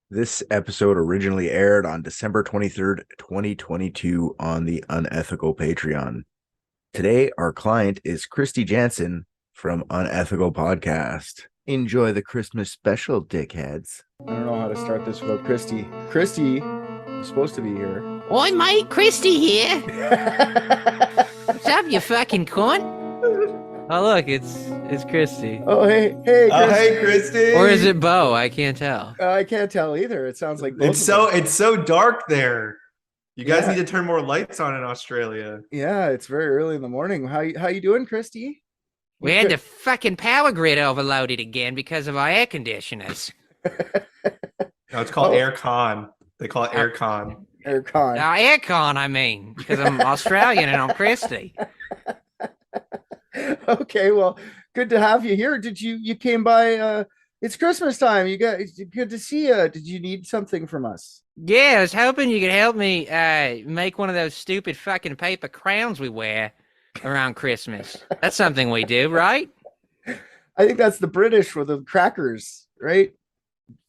This episode originally aired on December 23rd, 2022 on the Unethical Patreon. Today, our client is Kristy Jansen from Unethical Podcast. Enjoy the Christmas special, dickheads. I don't know how to start this without Kristy. Kristy was supposed to be here. Oi, mate, Kristy here. What's up, you fucking cunt? Oh, look, it's Kristy. Oh, hey, Kristy. Hey, Kristy. Or is it Bo? I can't tell. I can't tell either. It sounds like both It's so dark there. You guys need to turn more lights on in Australia. Yeah, it's very early in the morning. How you doing, Kristy? We had the fucking power grid overloaded again because of our air conditioners. No, it's called aircon. They call it aircon. Aircon. Aircon, I mean, because I'm Australian and I'm Kristy. Okay, well, good to have you here. Did you came by? It's Christmas time. You got good to see you. Did you need something from us? Yeah, I was hoping you could help me make one of those stupid fucking paper crowns we wear around Christmas. That's something we do, right? I think that's the British with the crackers, right?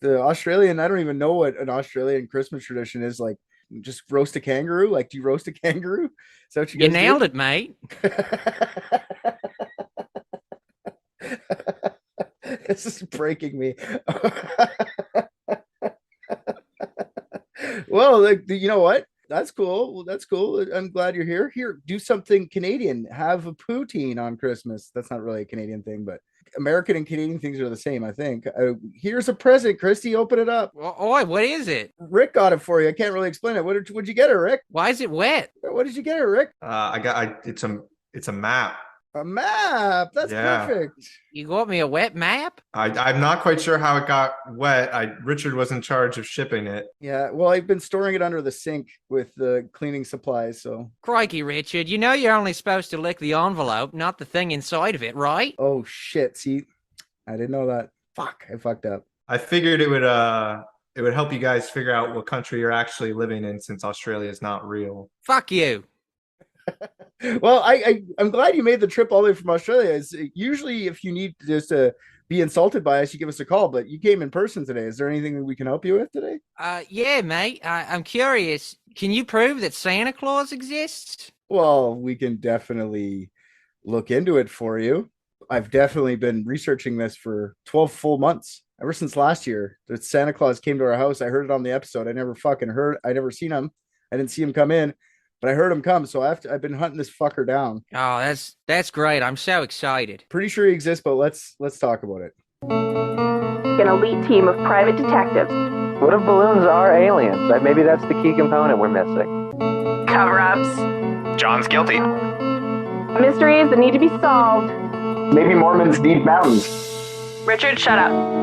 The Australian, I don't even know what an Australian Christmas tradition is like. Just roast a kangaroo? Like, do you roast a kangaroo? Is that what you guys nailed do? it, mate. This is breaking me. Well, you know what? That's cool. Well, that's cool. I'm glad you're here. Here, do something Canadian. Have a poutine on Christmas. That's not really a Canadian thing, but American and Canadian things are the same, I think. Here's a present, Kristy. Open it up. Oi, what is it? Rick got it for you. I can't really explain it. What'd you get her, Rick? Why is it wet? What did you get her, Rick? It's a map. A map. That's perfect. You got me a wet map? I'm not quite sure how it got wet. Richard was in charge of shipping it. Yeah, well, I've been storing it under the sink with the cleaning supplies, so. Crikey, Richard, you know you're only supposed to lick the envelope, not the thing inside of it, right? Oh, shit. See, I didn't know that. Fuck, I fucked up. I figured it would help you guys figure out what country you're actually living in, since Australia is not real. Fuck you. Well, I'm glad you made the trip all the way from Australia. Usually, if you need just to be insulted by us, you give us a call, but you came in person today. Is there anything that we can help you with today? Yeah, mate. I'm curious. Can you prove that Santa Claus exists? Well, we can definitely look into it for you. I've definitely been researching this for 12 full months. Ever since last year that Santa Claus came to our house. I heard it on the episode. I never seen him. I didn't see him come in. But I heard him come, so I've been hunting this fucker down. Oh, that's great. I'm so excited. Pretty sure he exists, but let's talk about it. An elite team of private detectives. What if balloons are aliens? Maybe that's the key component we're missing. Cover-ups. John's guilty. Mysteries that need to be solved. Maybe Mormons need mountains. Richard, shut up.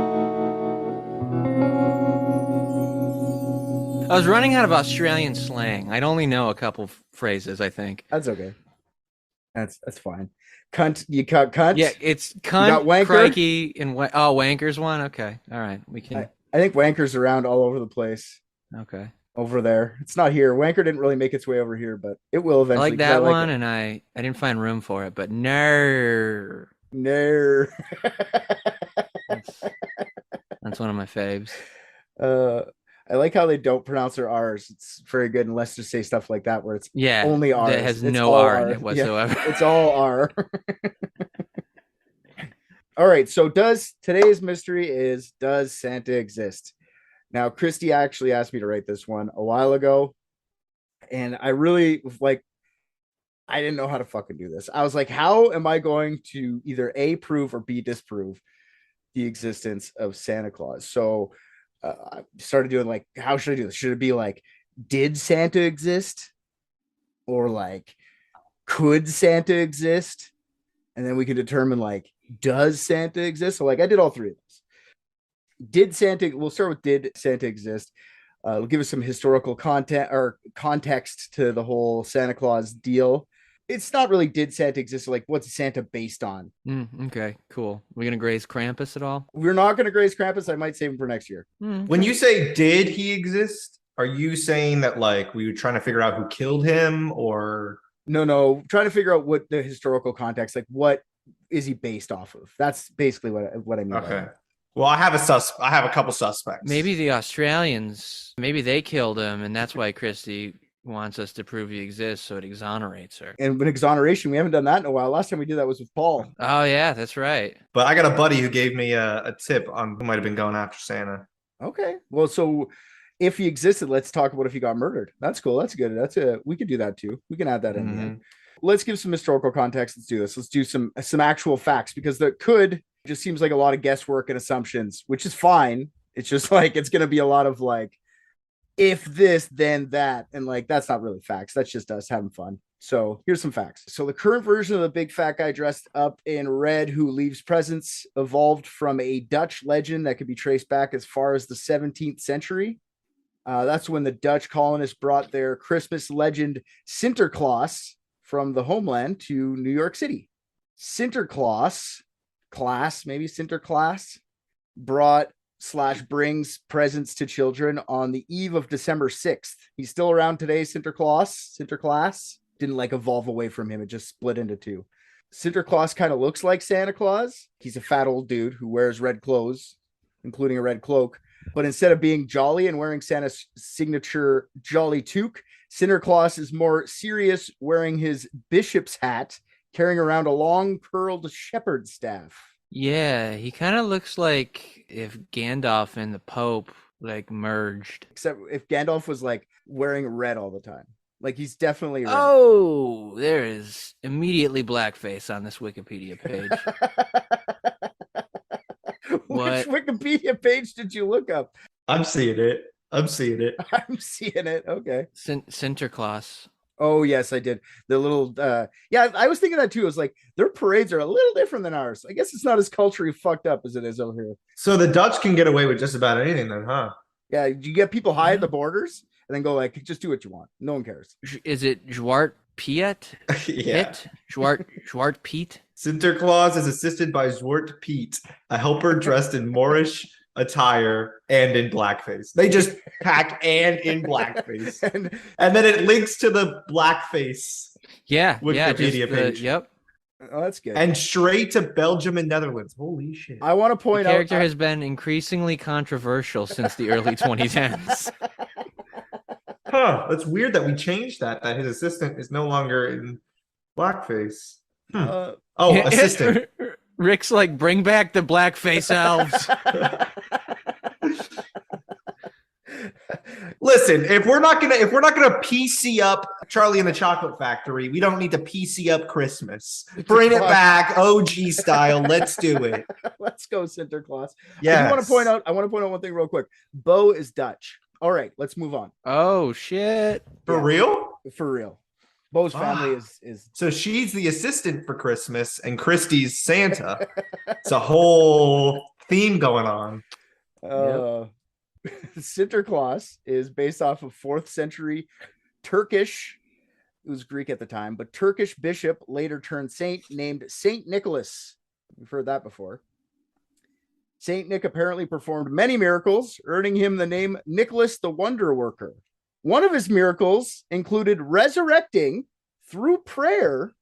I was running out of Australian slang. I'd only know a couple phrases, I think. That's okay. That's fine. Cunt, you cut cunt? Yeah, it's cunt, wanker? crikey, and wanker's one? Okay, all right. We can. I think wanker's around all over the place. Okay. Over there. It's not here. Wanker didn't really make its way over here, but it will I eventually. like that one, and I didn't find room for it, but no. No. That's one of my faves. I like how they don't pronounce their R's. It's very good. And let's just say stuff like that where it's only R. That has no R in it whatsoever. Yeah, it's all R. All right. So today's mystery is, does Santa exist? Now, Kristy actually asked me to write this one a while ago. And I really I didn't know how to fucking do this. I was like, how am I going to either A, prove or B, disprove the existence of Santa Claus? So I started doing how should I do this? Should it be did Santa exist? Or could Santa exist? And then we can determine does Santa exist? So I did all three of those. We'll start with did Santa exist? It'll give us some historical content or context to the whole Santa Claus deal. It's not really did Santa exist, what's Santa based on? Okay, cool. We're going to graze Krampus at all? We're not going to graze Krampus. I might save him for next year. When you say did he exist, are you saying that we were trying to figure out who killed him, or? No, trying to figure out what the historical context, what is he based off of? That's basically what I mean. Okay. Well, I have a couple suspects. Maybe the Australians, maybe they killed him, and that's why Kristy wants us to prove he exists, so it exonerates her. And with exoneration, we haven't done that in a while. Last time we did that was with Paul. Oh yeah, that's right. But I got a buddy who gave me a tip on who might have been going after Santa. Okay. Well, so if he existed, let's talk about if he got murdered. That's cool. That's good. We could do that too. We can add that in. Mhm. Let's give some historical context. Let's do this. Let's do some actual facts, because that just seems like a lot of guesswork and assumptions, which is fine. It's just like it's going to be a lot of like, if this, then that. And like, that's not really facts. That's just us having fun. So here's some facts. So the current version of the big fat guy dressed up in red who leaves presents evolved from a Dutch legend that could be traced back as far as the 17th century. That's when the Dutch colonists brought their Christmas legend Sinterklaas from the homeland to New York City. Sinterklaas brings presents to children on the eve of December 6th. He's still around today, Sinterklaas. Didn't like evolve away from him. It just split into two. Sinterklaas kind of looks like Santa Claus. He's a fat old dude who wears red clothes, including a red cloak. But instead of being jolly and wearing Santa's signature jolly toque, Sinterklaas is more serious, wearing his bishop's hat, carrying around a long curled shepherd's staff. Yeah, he kind of looks like if Gandalf and the Pope like merged. Except if Gandalf was like wearing red all the time. Like he's definitely red. Oh, there is immediately blackface on this Wikipedia page. Which Wikipedia page did you look up? I'm seeing it. I'm seeing it. Okay. Sinterklaas. Oh yes, I did. The little yeah, I was thinking that too. I was like, their parades are a little different than ours. I guess it's not as culturally fucked up as it is over here. So the Dutch can get away with just about anything then, huh? Yeah, you get people high at the borders and then go like, just do what you want. No one cares. Is it Zwarte Piet? Yeah. Zwarte Piet? Sinterklaas is assisted by Zwarte Piet, a helper dressed in Moorish attire and in blackface. They just pack and in blackface. and then it links to the blackface. Yeah. Wikipedia page. Yep. Oh, that's good. And straight to Belgium and Netherlands. Holy shit. I want to point The out character has been increasingly controversial since the early 2010s. Huh. That's weird that we changed that his assistant is no longer in blackface. Assistant. Rick's like, bring back the blackface elves. Listen, if we're not gonna PC up Charlie and the Chocolate Factory, we don't need to PC up Christmas. Bring it back, OG style. Let's do it. Let's go, Sinterklaas. Yeah. I want to point out one thing real quick. Bo is Dutch. All right, let's move on. Oh shit. For real? For real. Bo's family is so she's the assistant for Christmas and Kristy's Santa. It's a whole theme going on. Sinterklaas is based off of 4th century Turkish, it was Greek at the time, but Turkish bishop later turned saint named Saint Nicholas. We've heard that before. Saint Nick apparently performed many miracles, earning him the name Nicholas the Wonder Worker. One of his miracles included resurrecting, through prayer,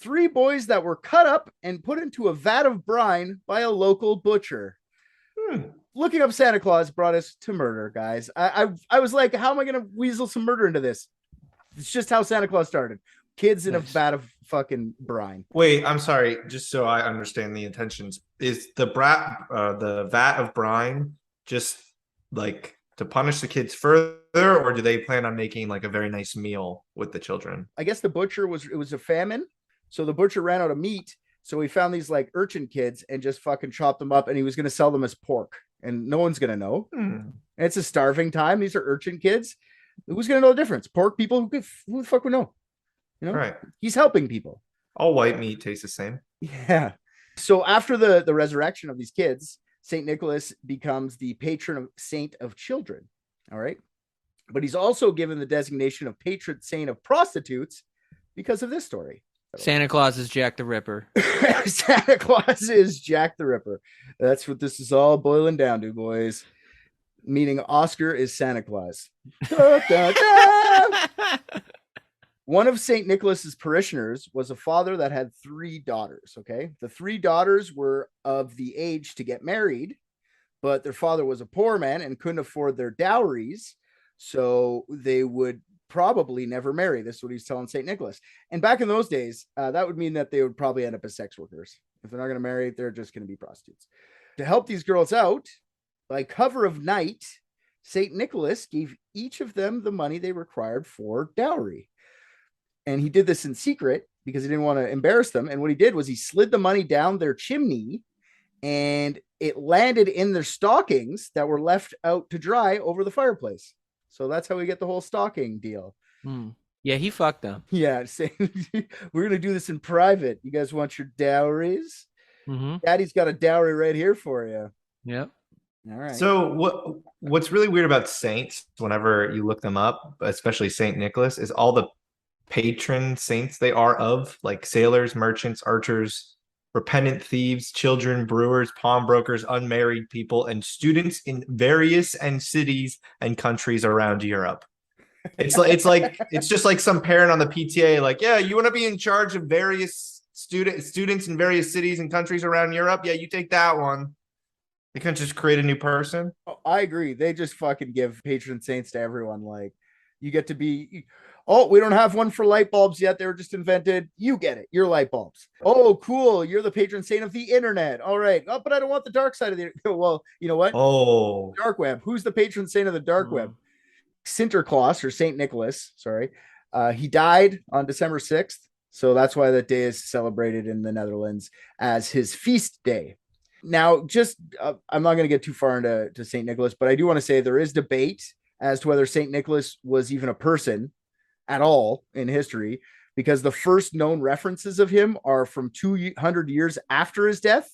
3 boys that were cut up and put into a vat of brine by a local butcher. Looking up Santa Claus brought us to murder, guys. I was like, how am I going to weasel some murder into this? It's just how Santa Claus started. Kids in a vat of fucking brine. Wait, I'm sorry. Just so I understand the intentions, is the vat of brine just like to punish the kids further, or do they plan on making like a very nice meal with the children? I guess the butcher it was a famine, so the butcher ran out of meat. So he found these like urchin kids and just fucking chopped them up, and he was going to sell them as pork, and no one's going to know. And it's a starving time. These are urchin kids. Who's going to know the difference? Pork people? Who the fuck would know? You know, right? He's helping people. All white meat tastes the same. Yeah. So after the resurrection of these kids, Saint Nicholas becomes the patron saint of children. All right. But he's also given the designation of patron saint of prostitutes because of this story. Santa Claus is Jack the Ripper. Santa Claus is Jack the Ripper. That's what this is all boiling down to, boys. Meaning Oscar is Santa Claus. Da, da, da. One of St. Nicholas's parishioners was a father that had 3 daughters. Okay. The 3 daughters were of the age to get married, but their father was a poor man and couldn't afford their dowries. So they would probably never marry. This is what he's telling St. Nicholas. And back in those days, that would mean that they would probably end up as sex workers. If they're not going to marry, they're just going to be prostitutes. To help these girls out, by cover of night, St. Nicholas gave each of them the money they required for dowry. And he did this in secret because he didn't want to embarrass them. And what he did was he slid the money down their chimney, and it landed in their stockings that were left out to dry over the fireplace. So that's how we get the whole stocking deal. Yeah, he fucked them. Yeah, saying we're going to do this in private. You guys want your dowries? Daddy's got a dowry right here for you. Yep. All right. So what's really weird about saints, whenever you look them up, especially Saint Nicholas, is all the patron saints they are of, like sailors, merchants, archers, repentant thieves, children, brewers, pawnbrokers, unmarried people, and students in various cities and countries around Europe. It's just like some parent on the PTA, like, yeah, you want to be in charge of various students in various cities and countries around Europe? Yeah, you take that one. They couldn't just create a new person. Oh, I agree. They just fucking give patron saints to everyone. Like, you get to be, oh, we don't have one for light bulbs yet. They were just invented. You get it. Your light bulbs. Oh, cool. You're the patron saint of the internet. All right. Oh, but I don't want the dark side of the, well, you know what? Oh, Dark web. Who's the patron saint of the dark web? Sinterklaas, or Saint Nicholas. Sorry. He died on December 6th. So that's why that day is celebrated in the Netherlands as his feast day. Now, just I'm not going to get too far into St. Nicholas, but I do want to say there is debate as to whether St. Nicholas was even a person at all in history, because the first known references of him are from 200 years after his death,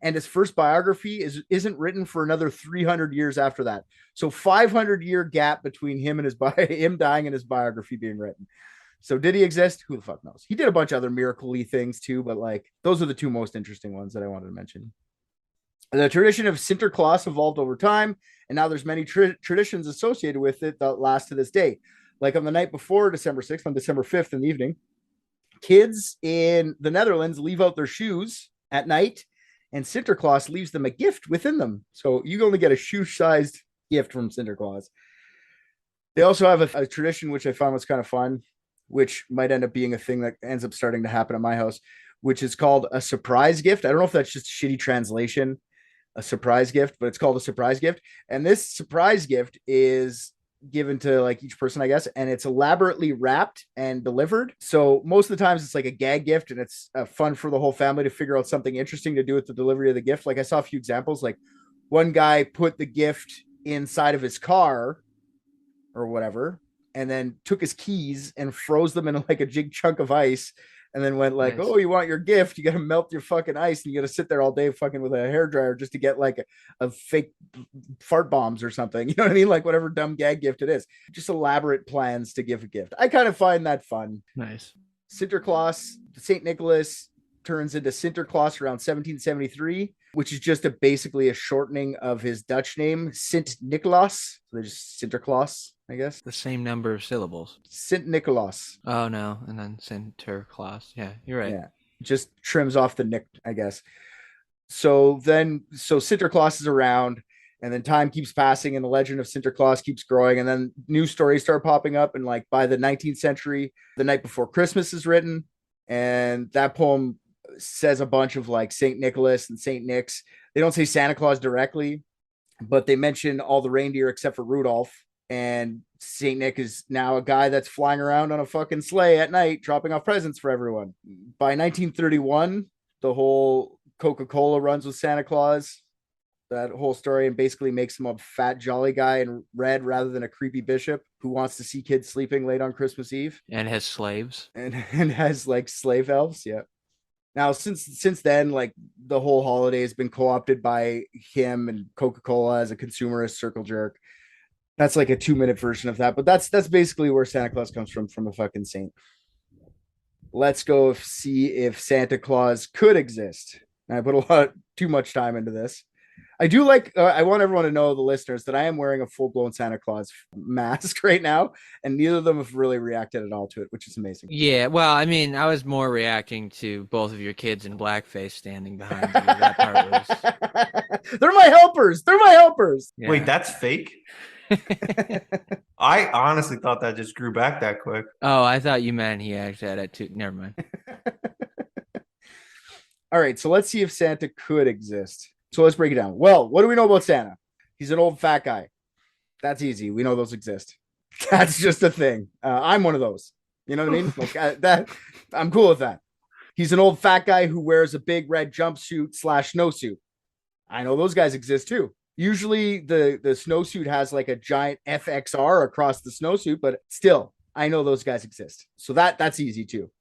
and his first biography isn't written for another 300 years after that. So 500-year gap between him and him dying and his biography being written. So did he exist? Who the fuck knows? He did a bunch of other miracle-y things too, but like those are the two most interesting ones that I wanted to mention. The tradition of Sinterklaas evolved over time, and now there's many traditions associated with it that last to this day. Like on the night before December 6th, on December 5th in the evening, kids in the Netherlands leave out their shoes at night, and Sinterklaas leaves them a gift within them. So you only get a shoe-sized gift from Sinterklaas. They also have a tradition, which I found was kind of fun, which might end up being a thing that ends up starting to happen at my house, which is called a surprise gift. I don't know if that's just a shitty translation, a surprise gift, but it's called a surprise gift. And this surprise gift is given to like each person, I guess, and it's elaborately wrapped and delivered. So most of the times it's like a gag gift, and it's fun for the whole family to figure out something interesting to do with the delivery of the gift. Like I saw a few examples, like one guy put the gift inside of his car or whatever, and then took his keys and froze them in like a big chunk of ice, and then went like, nice. Oh, you want your gift? You got to melt your fucking ice, and you got to sit there all day fucking with a hairdryer just to get like a fake fart bombs or something. You know what I mean? Like whatever dumb gag gift it is. Just elaborate plans to give a gift. I kind of find that fun. Nice. Sinterklaas, St. Nicholas turns into Sinterklaas around 1773, which is just basically a shortening of his Dutch name, Sint Nicolaas. So they're just Sinterklaas, I guess. The same number of syllables. Sint Nicolaas. Oh, no. And then Sinterklaas. Yeah, you're right. Yeah. Just trims off the nick, I guess. So Sinterklaas is around, and then time keeps passing, and the legend of Sinterklaas keeps growing, and then new stories start popping up. And like by the 19th century, The Night Before Christmas is written, and that poem says a bunch of like Saint Nicholas and Saint Nick's. They don't say Santa Claus directly, but they mention all the reindeer except for Rudolph. And Saint Nick is now a guy that's flying around on a fucking sleigh at night, dropping off presents for everyone. By 1931, the whole Coca-Cola runs with Santa Claus, that whole story, and basically makes him a fat, jolly guy in red rather than a creepy bishop who wants to see kids sleeping late on Christmas Eve. And has slaves. And has like slave elves. Yeah. Now, since then, like the whole holiday has been co-opted by him and Coca-Cola as a consumerist circle jerk. That's like a 2-minute version of that, but that's basically where Santa Claus comes from a fucking saint. Let's go see if Santa Claus could exist. And I put too much time into this. I do like, I want everyone to know, the listeners, that I am wearing a full-blown Santa Claus mask right now, and neither of them have really reacted at all to it, which is amazing. Yeah, well, I mean, I was more reacting to both of your kids in blackface standing behind you. That part was. They're my helpers. They're my helpers. Yeah. Wait, that's fake? I honestly thought that just grew back that quick. Oh, I thought you meant he actually had it too. Never mind. All right, so let's see if Santa could exist. So let's break it down. Well, what do we know about Santa? He's an old fat guy. That's easy. We know those exist. That's just a thing. I'm one of those. You know what I mean? Like I'm cool with that. He's an old fat guy who wears a big red jumpsuit / snowsuit. I know those guys exist too. Usually the snowsuit has like a giant FXR across the snowsuit, but still, I know those guys exist. So that's easy too.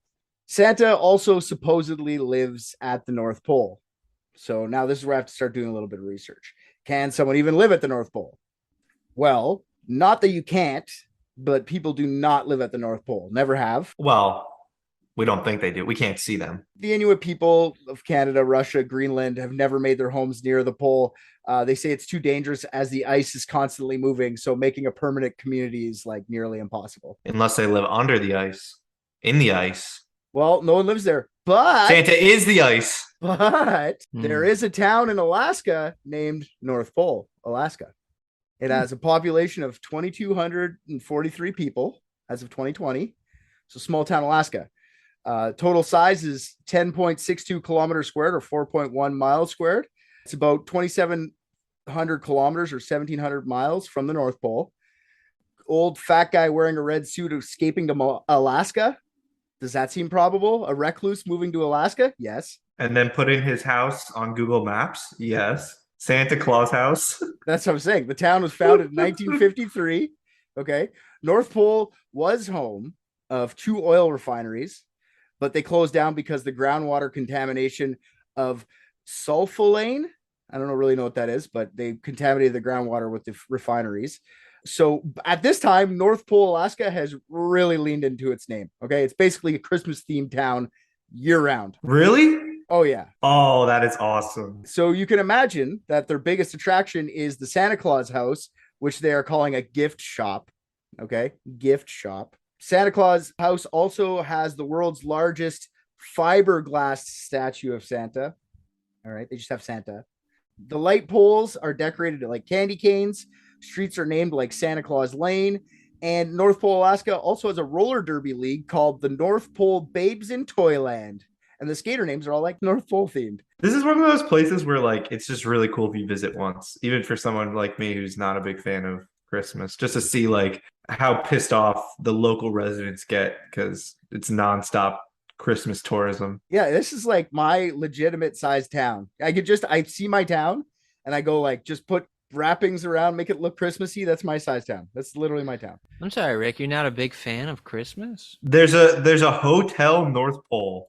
Santa also supposedly lives at the North Pole. So now this is where I have to start doing a little bit of research. Can someone even live at the North Pole? Well, not that you can't, but people do not live at the North Pole. Never have. Well, we don't think they do. We can't see them. The Inuit people of Canada, Russia, Greenland have never made their homes near the pole. They say it's too dangerous as the ice is constantly moving. So making a permanent community is like nearly impossible. Unless they live under the ice, in the ice. Well, no one lives there, but Santa is the ice. But there is a town in Alaska named North Pole, Alaska. It has a population of 2,243 people as of 2020. So small town Alaska. Total size is 10.62 kilometers squared or 4.1 miles squared. It's about 2,700 kilometers or 1,700 miles from the North Pole. Old fat guy wearing a red suit escaping to Alaska. Does that seem probable? A recluse moving to Alaska? Yes. And then putting his house on Google Maps? Yes. Santa Claus house? That's what I'm saying. The town was founded in 1953. Okay. North Pole was home of 2 oil refineries, but they closed down because the groundwater contamination of sulfolane. I don't really know what that is, but they contaminated the groundwater with the refineries. So at this time, North Pole, Alaska has really leaned into its name. Okay. It's basically a Christmas themed town year round. Really? Oh, yeah. Oh, that is awesome. So you can imagine that their biggest attraction is the Santa Claus house, which they are calling a gift shop. Okay. Gift shop. Santa Claus house also has the world's largest fiberglass statue of Santa. All right. They just have Santa. The light poles are decorated like candy canes. Streets are named like Santa Claus Lane. And North Pole, Alaska also has a roller derby league called the North Pole Babes in Toyland. And the skater names are all like North Pole themed. This is one of those places where like it's just really cool if you visit once, even for someone like me who's not a big fan of Christmas, just to see like how pissed off the local residents get because it's nonstop Christmas tourism. Yeah, this is like my legitimate sized town. I see my town and I go like, just put wrappings around, make it look Christmassy. That's my size town. That's literally my town. I'm sorry, Rick. You're not a big fan of Christmas? There's a hotel North Pole.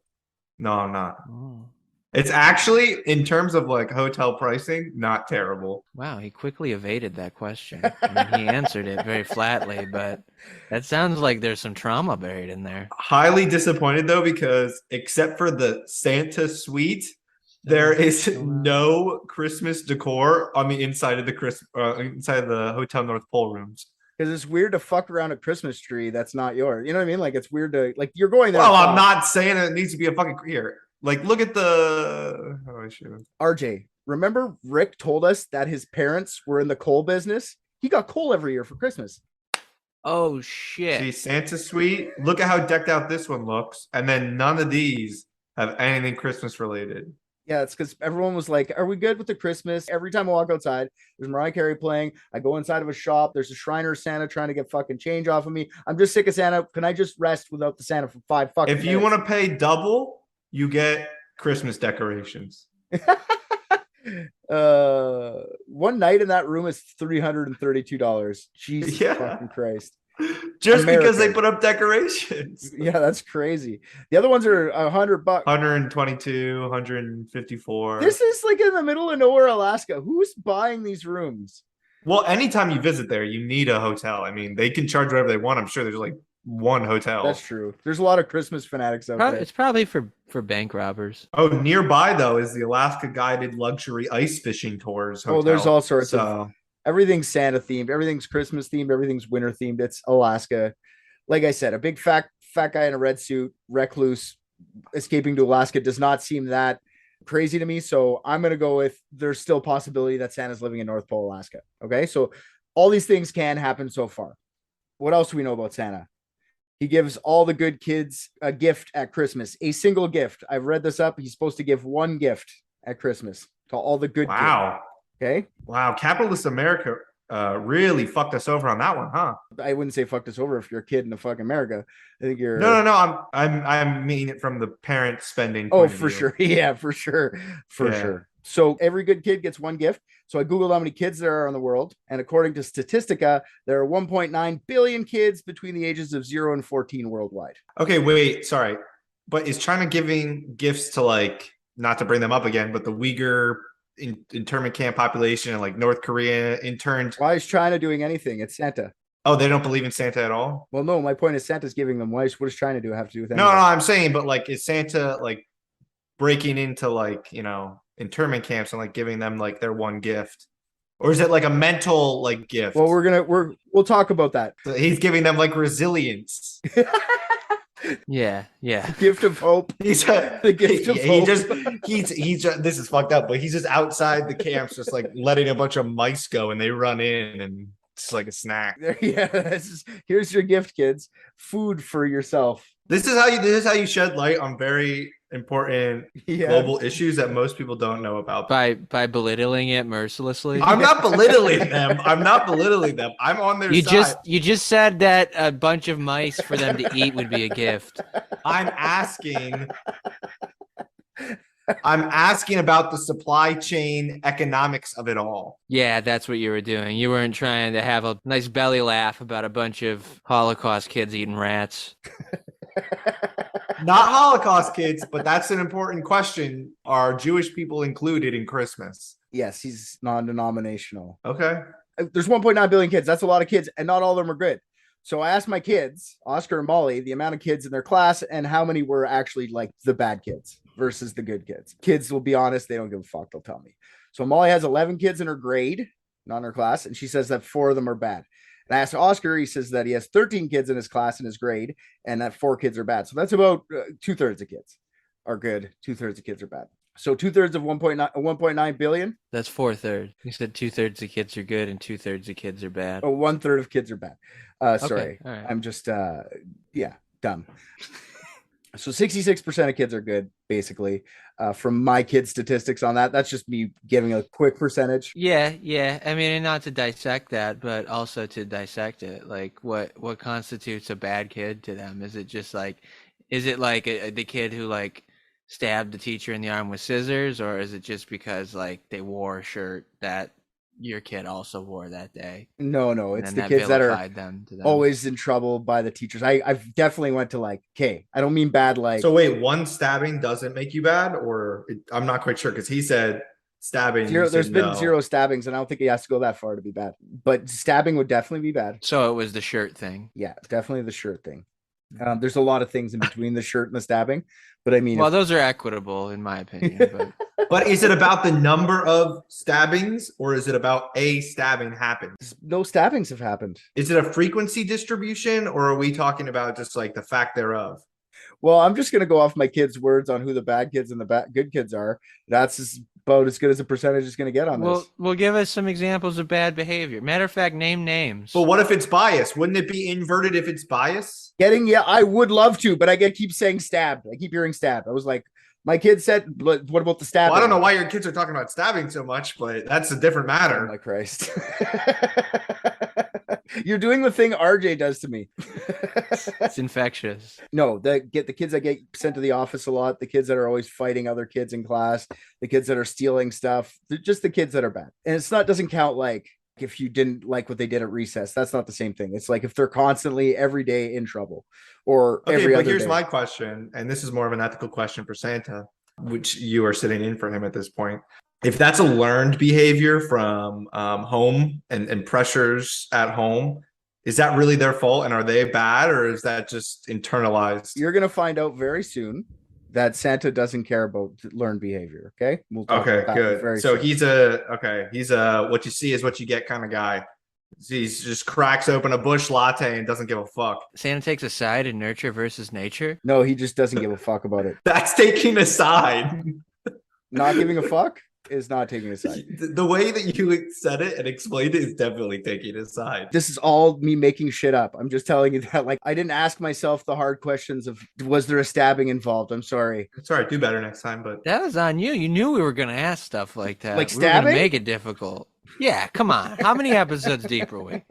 No, I'm not. Oh. It's actually, in terms of like hotel pricing, not terrible. Wow, he quickly evaded that question. I mean, he answered it very flatly, but that sounds like there's some trauma buried in there. Highly disappointed though, because except for the Santa suite, there is no Christmas decor on the inside of the inside of the Hotel North Pole rooms. Because it's weird to fuck around a Christmas tree that's not yours. You know what I mean? Like it's weird to like you're going there. Well, I'm not saying it needs to be a fucking here. Like, look at the RJ. Remember, Rick told us that his parents were in the coal business. He got coal every year for Christmas. Oh shit! See, Santa suite. Look at how decked out this one looks, and then none of these have anything Christmas related. Yeah, it's because everyone was like, are we good with the Christmas? Every time I walk outside, there's Mariah Carey playing. I go inside of a shop. There's a Shriner Santa trying to get fucking change off of me. I'm just sick of Santa. Can I just rest without the Santa for 5 fucking minutes? If you want to pay double, you get Christmas decorations. One night in that room is $332. Jesus fucking Christ. Just because they put up decorations. Yeah, that's crazy. The other ones are $100. 122, 154. This is like in the middle of nowhere, Alaska. Who's buying these rooms? Well, anytime you visit there, you need a hotel. I mean, they can charge whatever they want. I'm sure there's like one hotel. That's true. There's a lot of Christmas fanatics out there. It's probably for bank robbers. Oh, nearby though is the Alaska guided luxury ice fishing tours hotel. Oh, there's all sorts of so everything's Santa themed, everything's Christmas themed, everything's winter themed. It's Alaska. Like I said, a big fat guy in a red suit, recluse, escaping to Alaska does not seem that crazy to me. So I'm gonna go with there's still a possibility that Santa's living in North Pole, Alaska. Okay, so all these things can happen so far. What else do we know about Santa? He gives all the good kids a gift at Christmas, a single gift. I've read this up. He's supposed to give one gift at Christmas to all the good kids. Okay. Wow. Capitalist America really fucked us over on that one, huh? I wouldn't say fucked us over if you're a kid in the fucking America. I think you're No. I mean it from the parent spending. Oh, for sure. Yeah, for sure. For sure. So every good kid gets one gift. So I Googled how many kids there are in the world. And according to Statistica, there are 1.9 billion kids between the ages of 0 and 14 worldwide. Okay, wait, sorry. But is China giving gifts to, like, not to bring them up again, but the Uyghur internment camp population and like North Korea interned? Why is China doing anything? It's Santa. Oh, they don't believe in Santa at all? Well, no, my point is Santa's giving them life. What does China do have to do with that? No, I'm saying, but like, is Santa like breaking into like, you know, internment camps and like giving them like their one gift? Or is it like a mental like gift? Well, we'll talk about that. So he's giving them like resilience. Yeah. Gift of hope. The gift of hope. He's this is fucked up, but he's just outside the camps, just like letting a bunch of mice go, and they run in, and it's like a snack. Yeah, here's your gift, kids. Food for yourself. This is how you shed light on very important global issues that most people don't know about. By belittling it mercilessly. I'm not belittling them. I'm on their side. You just said that a bunch of mice for them to eat would be a gift. I'm asking about the supply chain economics of it all. Yeah, that's what you were doing. You weren't trying to have a nice belly laugh about a bunch of Holocaust kids eating rats. Not Holocaust kids, but that's an important question. Are Jewish people included in Christmas? Yes, he's non-denominational. Okay. There's 1.9 billion kids. That's a lot of kids, and not all of them are good. So I asked my kids, Oscar and Molly, the amount of kids in their class and how many were actually like the bad kids versus the good kids. Kids will be honest. They don't give a fuck. They'll tell me. So Molly has 11 kids in her grade, not in her class, and she says that 4 of them are bad. And I asked Oscar, he says that he has 13 kids in his class in his grade and that 4 kids are bad. So that's about 2/3 of kids are good. 2/3 of kids are bad. So 2/3 of 1.9 billion. That's 4/3. You said 2/3 of kids are good and 2/3 of kids are bad. Oh, 1/3 of kids are bad. Sorry. Okay, all right. I'm just dumb. So 66% of kids are good, basically. From my kids' statistics on that, that's just me giving a quick percentage. Yeah. I mean, and not to dissect that, but also to dissect it. Like, what constitutes a bad kid to them? Is it just like, the kid who like stabbed the teacher in the arm with scissors, or is it just because like they wore a shirt that your kid also wore that day? No, it's the kids that are always in trouble by the teachers. I've definitely went to like, okay, I don't mean bad like. So wait, one stabbing doesn't make you bad, or I'm not quite sure because he said stabbing. There's been 0 stabbings, and I don't think he has to go that far to be bad. But stabbing would definitely be bad. So it was the shirt thing. Yeah, definitely the shirt thing. There's a lot of things in between the shirt and the stabbing, but I mean, well, those are equitable in my opinion. But is it about the number of stabbings, or is it about a stabbing happened? No stabbings have happened. Is it a frequency distribution, or are we talking about just like the fact thereof? Well, I'm just going to go off my kids' words on who the bad kids and the good kids are. That's about as good as a percentage is going to get on this. Well, give us some examples of bad behavior. Matter of fact, name names. But what if it's bias? Wouldn't it be inverted if it's bias? I would love to, but I keep saying stabbed. I keep hearing stabbed. I was like, my kid said, what about the stabbing? Well, I don't know why your kids are talking about stabbing so much, but that's a different matter. Oh my Christ. You're doing the thing RJ does to me. It's infectious. No, the kids that get sent to the office a lot, the kids that are always fighting other kids in class, the kids that are stealing stuff, they're just the kids that are bad. And doesn't count like if you didn't like what they did at recess. That's not the same thing. It's like if they're constantly every day in trouble or every other day. Here's my question, and this is more of an ethical question for Santa, which you are sitting in for him at this point. If that's a learned behavior from home and pressures at home, Is that really their fault? And are they bad, or is that just internalized? You're gonna find out very soon that Santa doesn't care about learned behavior. Okay. We'll talk Okay, about that good. very So soon. he's a what you see is what you get kind of guy. He's just cracks open a bush latte and doesn't give a fuck. Santa takes a side in nurture versus nature. No, he just doesn't give a fuck about it. That's taking a side. Not giving a fuck is not taking a side. The way that you said it and explained it is definitely taking a side. This is all me making shit up. I'm just telling you that, like, I didn't ask myself the hard questions of was there a stabbing involved? I'm sorry. It's all right. Do better next time. But That was on you. You knew we were going to ask stuff like that. Like we were gonna stabbing? make it difficult. Yeah, come on. How many episodes deep are we?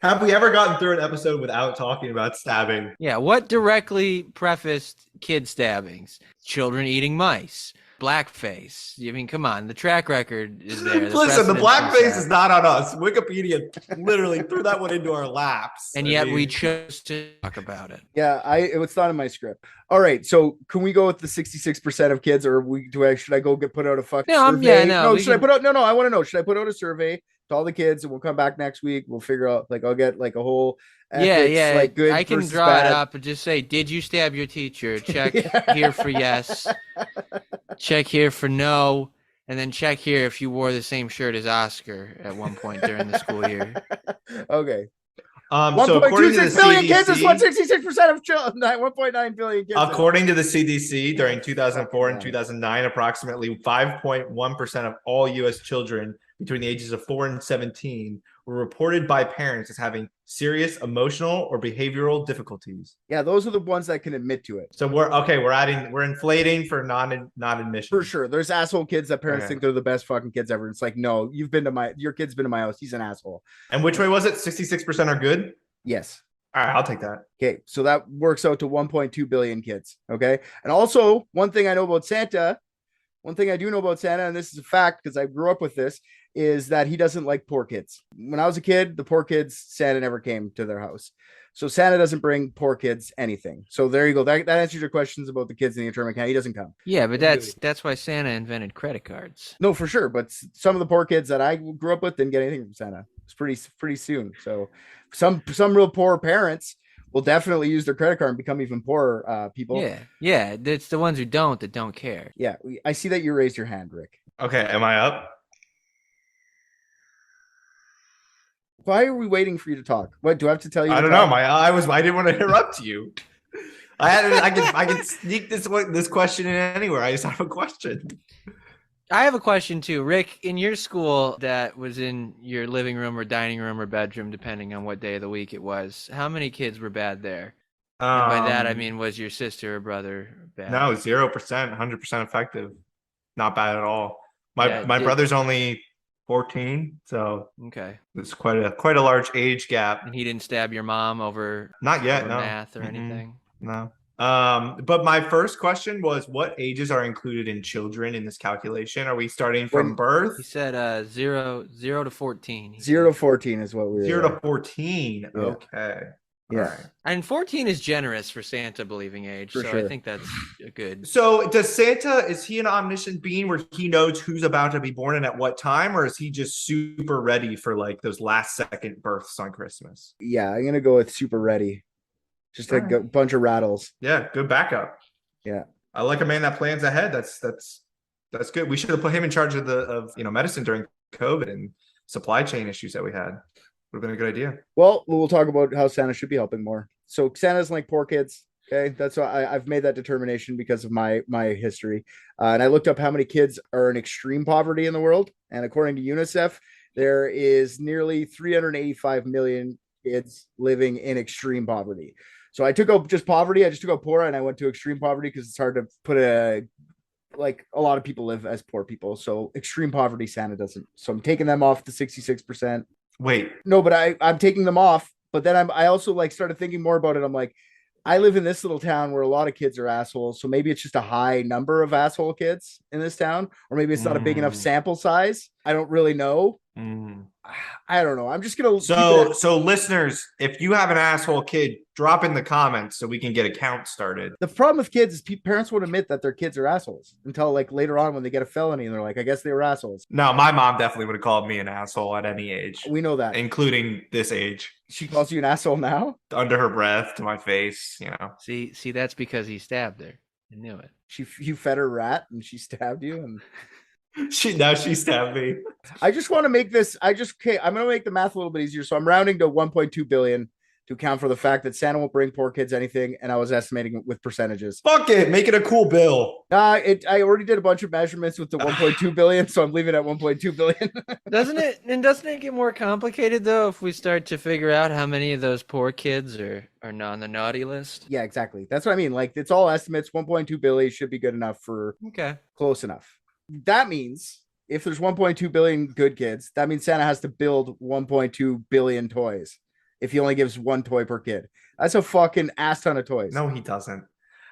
have we ever gotten through an episode without talking about stabbing? Yeah, what directly prefaced kid stabbings? Children eating mice. Blackface. I mean, come on. The track record is there. Listen, the precedent's blackface been set. is not on us. Wikipedia literally threw that one into our laps. And I yet mean, we chose to talk about it. Yeah, it's not in my script. All right, so can we go with the 66% of kids, or should I go put out a fucking survey? Should I put out? No, I want to know. Should I put out a survey to all the kids, and we'll come back next week? We'll figure out. Like, I'll get like a whole. Yeah. Like good I can versus draw bad. it up and just say, "Did you stab your teacher?" Check here for yes. Check here for no, and then check here if you wore the same shirt as Oscar at one point during the school year. Okay. So according to the 1.26 billion kids is CDC, what 66% of children. 1.9 billion kids. according to the CDC, during 2004 and 2009, approximately 5.1% of all U.S. children between the ages of 4 and 17 were reported by parents as having serious emotional or behavioral difficulties. Yeah, those are the ones that can admit to it. So we're inflating for non-admission. For sure. There's asshole kids that parents Okay. think they're the best fucking kids ever. It's like, no, your kid's been to my house. He's an asshole. And which way was it? 66% are good? Yes. All right, I'll take that. Okay. So that works out to 1.2 billion kids. Okay. And also, one thing I do know about Santa, and this is a fact because I grew up with this, is that he doesn't like poor kids. When I was a kid, the poor kids, Santa never came to their house. So Santa doesn't bring poor kids anything. So there you go. That answers your questions about the kids in the internment camp. He doesn't come. Yeah, but that's why Santa invented credit cards. No, for sure. But some of the poor kids that I grew up with didn't get anything from Santa. It's pretty soon. So some real poor parents will definitely use their credit card and become even poorer people. Yeah. It's the ones who don't care. Yeah. I see that you raised your hand, Rick. Okay, am I up? Why are we waiting for you to talk? What do I have to tell you? I don't know. I didn't want to interrupt you. I can sneak this question in anywhere. I just have a question. I have a question too, Rick. In your school that was in your living room or dining room or bedroom, depending on what day of the week it was, how many kids were bad there? And by that I mean, was your sister or brother bad? No, 0%, 100% effective. Not bad at all. My brother's only 14, so okay, it's quite a large age gap. And he didn't stab your mom over Not yet, over no. math or anything. No. But my first question was, what ages are included in children in this calculation? Are we starting from birth? He said 0 to 14. 0 to 14 is what we were 0 to 14. Yeah. Okay. Yeah. All right. And 14 is generous for Santa believing age, For so sure. I think that's a good. So does Santa, is he an omniscient being where he knows who's about to be born and at what time, or is he just super ready for like those last second births on Christmas? Yeah, I'm gonna go with super ready. Just a Alright. bunch of rattles. Yeah, good backup. Yeah. I like a man that plans ahead. That's good. We should have put him in charge of medicine during COVID and supply chain issues that we had. Would have been a good idea. Well, we'll talk about how Santa should be helping more. So Santa doesn't like poor kids. Okay, that's why I've made that determination because of my history. And I looked up how many kids are in extreme poverty in the world. And according to UNICEF, there is nearly 385 million kids living in extreme poverty. So I took out just poverty. I just took out poor and I went to extreme poverty because it's hard to put a lot of people live as poor people. So extreme poverty, Santa doesn't. So I'm taking them off to 66%. Wait, No, but I'm taking them off. But then I also like started thinking more about it. I'm like, I live in this little town where a lot of kids are assholes. So maybe it's just a high number of asshole kids in this town, or maybe it's not a big enough sample size. I don't really know. I don't know. I'm just gonna So listeners, if you have an asshole kid, drop in the comments so we can get a count started. The problem with kids is parents won't admit that their kids are assholes until like later on when they get a felony and they're like, I guess they were assholes. No, my mom definitely would have called me an asshole at any age, We know that. including this age. She calls you an asshole now? Under her breath to my face, See, that's because he stabbed her. I knew it. You fed her rat and she stabbed you and She stabbed me. I just want to make this. I'm going to make the math a little bit easier. So I'm rounding to 1.2 billion to account for the fact that Santa won't bring poor kids anything. And I was estimating it with percentages. Fuck it. Make it a cool bill. I already did a bunch of measurements with the 1.2 billion. So I'm leaving it at 1.2 billion. Doesn't it get more complicated though if we start to figure out how many of those poor kids are not on the naughty list? Yeah, exactly. That's what I mean. Like it's all estimates. 1.2 billion should be good enough for close enough. That means if there's 1.2 billion good kids, that means Santa has to build 1.2 billion toys if he only gives one toy per kid. That's a fucking ass ton of toys. No, he doesn't.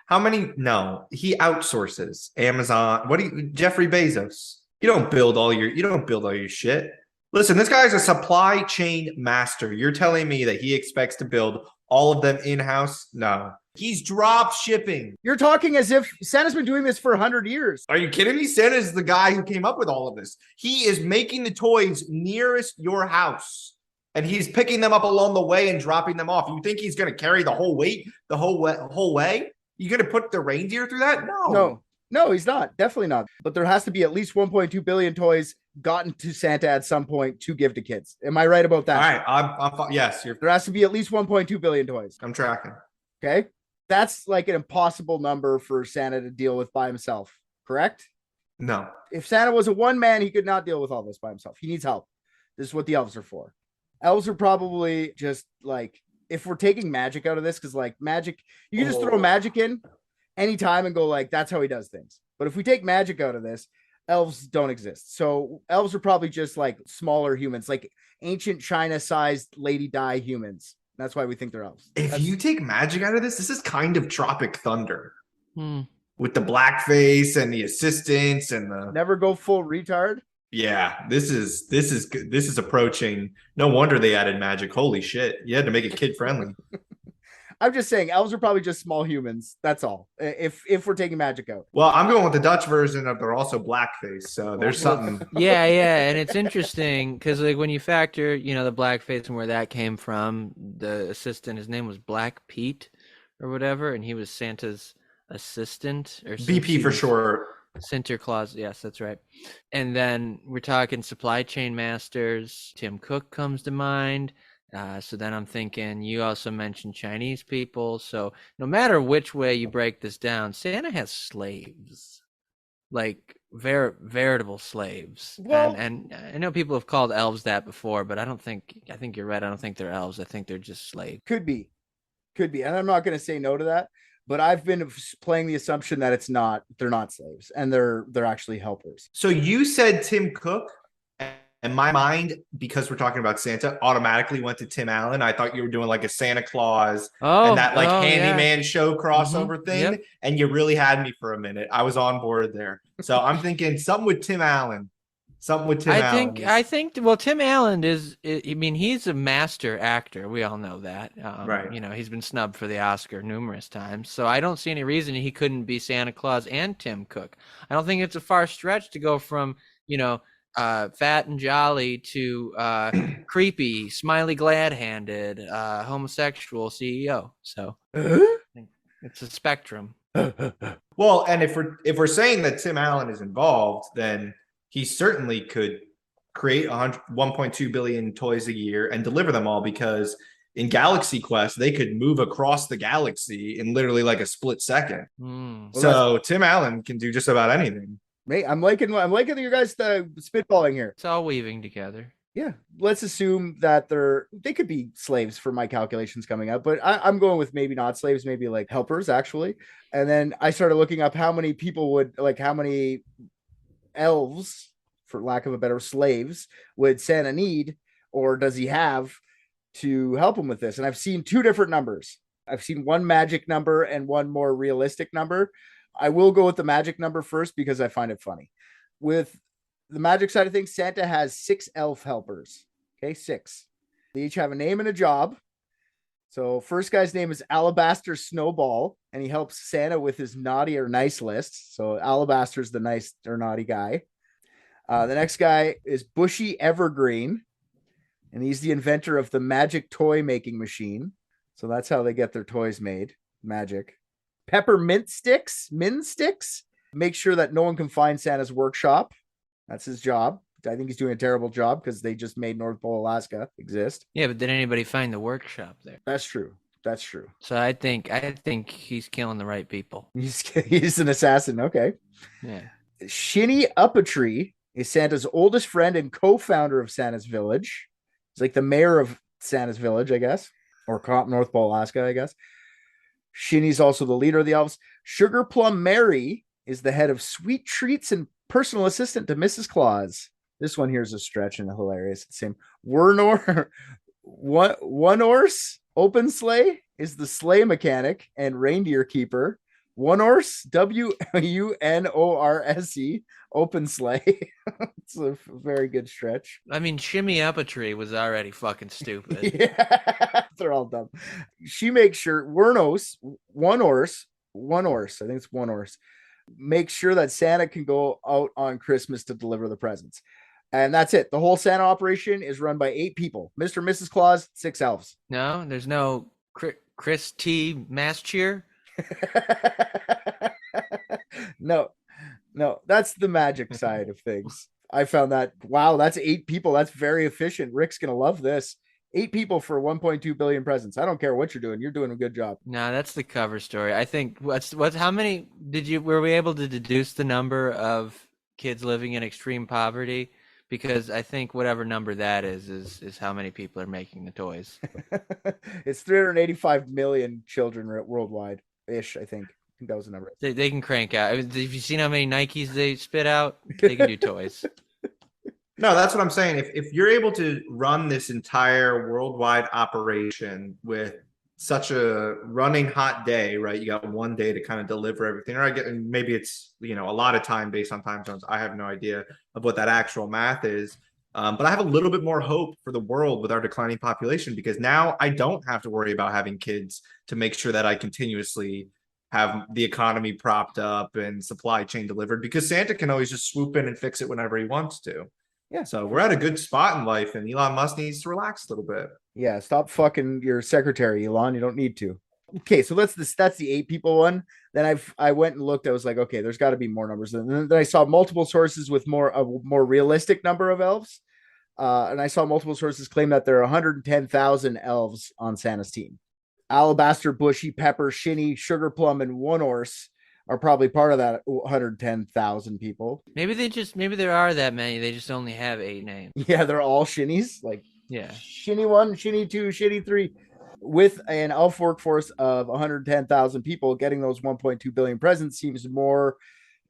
How many? No, he outsources Amazon. Jeffrey Bezos? You don't build all your shit. Listen, this guy's a supply chain master. You're telling me that he expects to build all of them in-house? No. He's drop shipping. You're talking as if Santa's been doing this for 100 years. Are you kidding me? Santa's the guy who came up with all of this. He is making the toys nearest your house, and he's picking them up along the way and dropping them off. You think he's going to carry the whole weight the whole way? You going to put the reindeer through that? No, he's not. Definitely not. But there has to be at least 1.2 billion toys gotten to Santa at some point to give to kids. Am I right about that? All right. Yes. There has to be at least 1.2 billion toys. I'm tracking. Okay. That's like an impossible number for Santa to deal with by himself. Correct? No. If Santa was a one man, he could not deal with all this by himself. He needs help. This is what the elves are for. Elves are probably just like, if we're taking magic out of this, because like magic, you can just throw magic in anytime and go like, that's how he does things. But if we take magic out of this, elves don't exist. So elves are probably just like smaller humans, like ancient China sized Lady Di humans. That's why we think they're elves. If you take magic out of this is kind of Tropic Thunder. With the blackface and the assistants and the never go full retard. Yeah, this is approaching. No wonder they added magic. Holy shit. You had to make it kid friendly. I'm just saying elves are probably just small humans. That's all. If we're taking magic out. Well, I'm going with the Dutch version of they're also blackface. So there's something. Yeah. And it's interesting because like when you factor, the blackface and where that came from, the assistant, his name was Black Piet or whatever, and he was Santa's assistant or BP for short. Sinterklaas, yes, that's right. And then we're talking supply chain masters. Tim Cook comes to mind. So then I'm thinking you also mentioned Chinese people. So no matter which way you break this down, Santa has slaves, like veritable slaves. Well, and I know people have called elves that before, but I think you're right. I don't think they're elves. I think they're just slaves. Could be. And I'm not going to say no to that. But I've been playing the assumption that they're not slaves and they're actually helpers. So you said Tim Cook, and my mind, because we're talking about Santa, automatically went to Tim Allen. I thought you were doing like a Santa Claus and that handyman show crossover thing. Yep. And you really had me for a minute. I was on board there. So I'm thinking something with Tim Allen. I think well, Tim Allen he's a master actor. We all know that. Right. He's been snubbed for the Oscar numerous times. So I don't see any reason he couldn't be Santa Claus and Tim Cook. I don't think it's a far stretch to go from, fat and jolly to creepy, smiley, glad-handed, homosexual CEO. So I think it's a spectrum. Well, and if we're saying that Tim Allen is involved, then he certainly could create 1.2 billion toys a year and deliver them all, because in Galaxy Quest, they could move across the galaxy in literally like a split second. So Tim Allen can do just about anything. Mate, I'm liking you guys spitballing here. It's all weaving together. Yeah, let's assume that they could be slaves for my calculations coming up, but I'm going with maybe not slaves, maybe like helpers actually. And then I started looking up how many elves, for lack of a better, slaves would Santa need, or does he have, to help him with this? And I've seen two different numbers. I've seen one magic number and one more realistic number. I will go with the magic number first because I find it funny. With the magic side of things, Santa has 6 elf helpers. Okay, 6. They each have a name and a job. So first guy's name is Alabaster Snowball, and he helps Santa with his naughty or nice list. So Alabaster's the nice or naughty guy. The next guy is Bushy Evergreen, and he's the inventor of the magic toy making machine. So that's how they get their toys made. Magic. Peppermint Sticks, Min Sticks, make sure that no one can find Santa's workshop. That's his job. I think he's doing a terrible job because they just made North Pole, Alaska exist. Yeah, but did anybody find the workshop there? That's true. That's true. So I think he's killing the right people. He's an assassin. Okay. Yeah. Shinny Up-a-Tree is Santa's oldest friend and co-founder of Santa's Village. He's like the mayor of Santa's Village, I guess, or North Pole, Alaska, I guess. Shinny's also the leader of the elves. Sugar Plum Mary is the head of Sweet Treats and personal assistant to Mrs. Claus. This one here is a stretch and hilarious. It's the same. One-Horse Open Sleigh is the sleigh mechanic and reindeer keeper. One-Horse, Wunorse, Open Sleigh. It's a very good stretch. I mean, Shimmy Up a Tree was already fucking stupid. Yeah, they're all dumb. She makes sure One-Horse, I think it's One-Horse, make sure that Santa can go out on Christmas to deliver the presents. And that's it. The whole Santa operation is run by 8 people. Mr. and Mrs. Claus, 6 elves. No, there's no Kristy Mass Cheer. No, that's the magic side of things. I found that, wow, that's 8 people. That's very efficient. Rick's going to love this. 8 people for 1.2 billion presents. I don't care what you're doing. You're doing a good job. No, that's the cover story. I think how many were we able to deduce the number of kids living in extreme poverty? Because I think whatever number that is how many people are making the toys. It's 385 million children worldwide ish, I think. I think that was the number. They can crank out. Have you seen how many Nikes they spit out? They can do toys. No, that's what I'm saying. If you're able to run this entire worldwide operation with such a running hot day, right? You got one day to kind of deliver everything, or maybe it's a lot of time based on time zones. I have no idea of what that actual math is, but I have a little bit more hope for the world with our declining population, because now I don't have to worry about having kids to make sure that I continuously have the economy propped up and supply chain delivered, because Santa can always just swoop in and fix it whenever he wants to. Yeah. So we're at a good spot in life, and Elon Musk needs to relax a little bit. Yeah, stop fucking your secretary, Elon. You don't need to. Okay, so that's the 8 people one. Then I went and looked. I was like, okay, there's got to be more numbers. And then I saw multiple sources with a more realistic number of elves. And I saw multiple sources claim that there are 110,000 elves on Santa's team. Alabaster, Bushy, Pepper, Shinny, Sugar Plum, and One-Horse are probably part of that 110,000 people. Maybe there are that many. They just only have 8 names. Yeah, they're all Shinnies. Like, yeah, Shinny 1, Shinny 2, Shinny 3. With an elf workforce of 110,000 people, getting those 1.2 billion presents seems more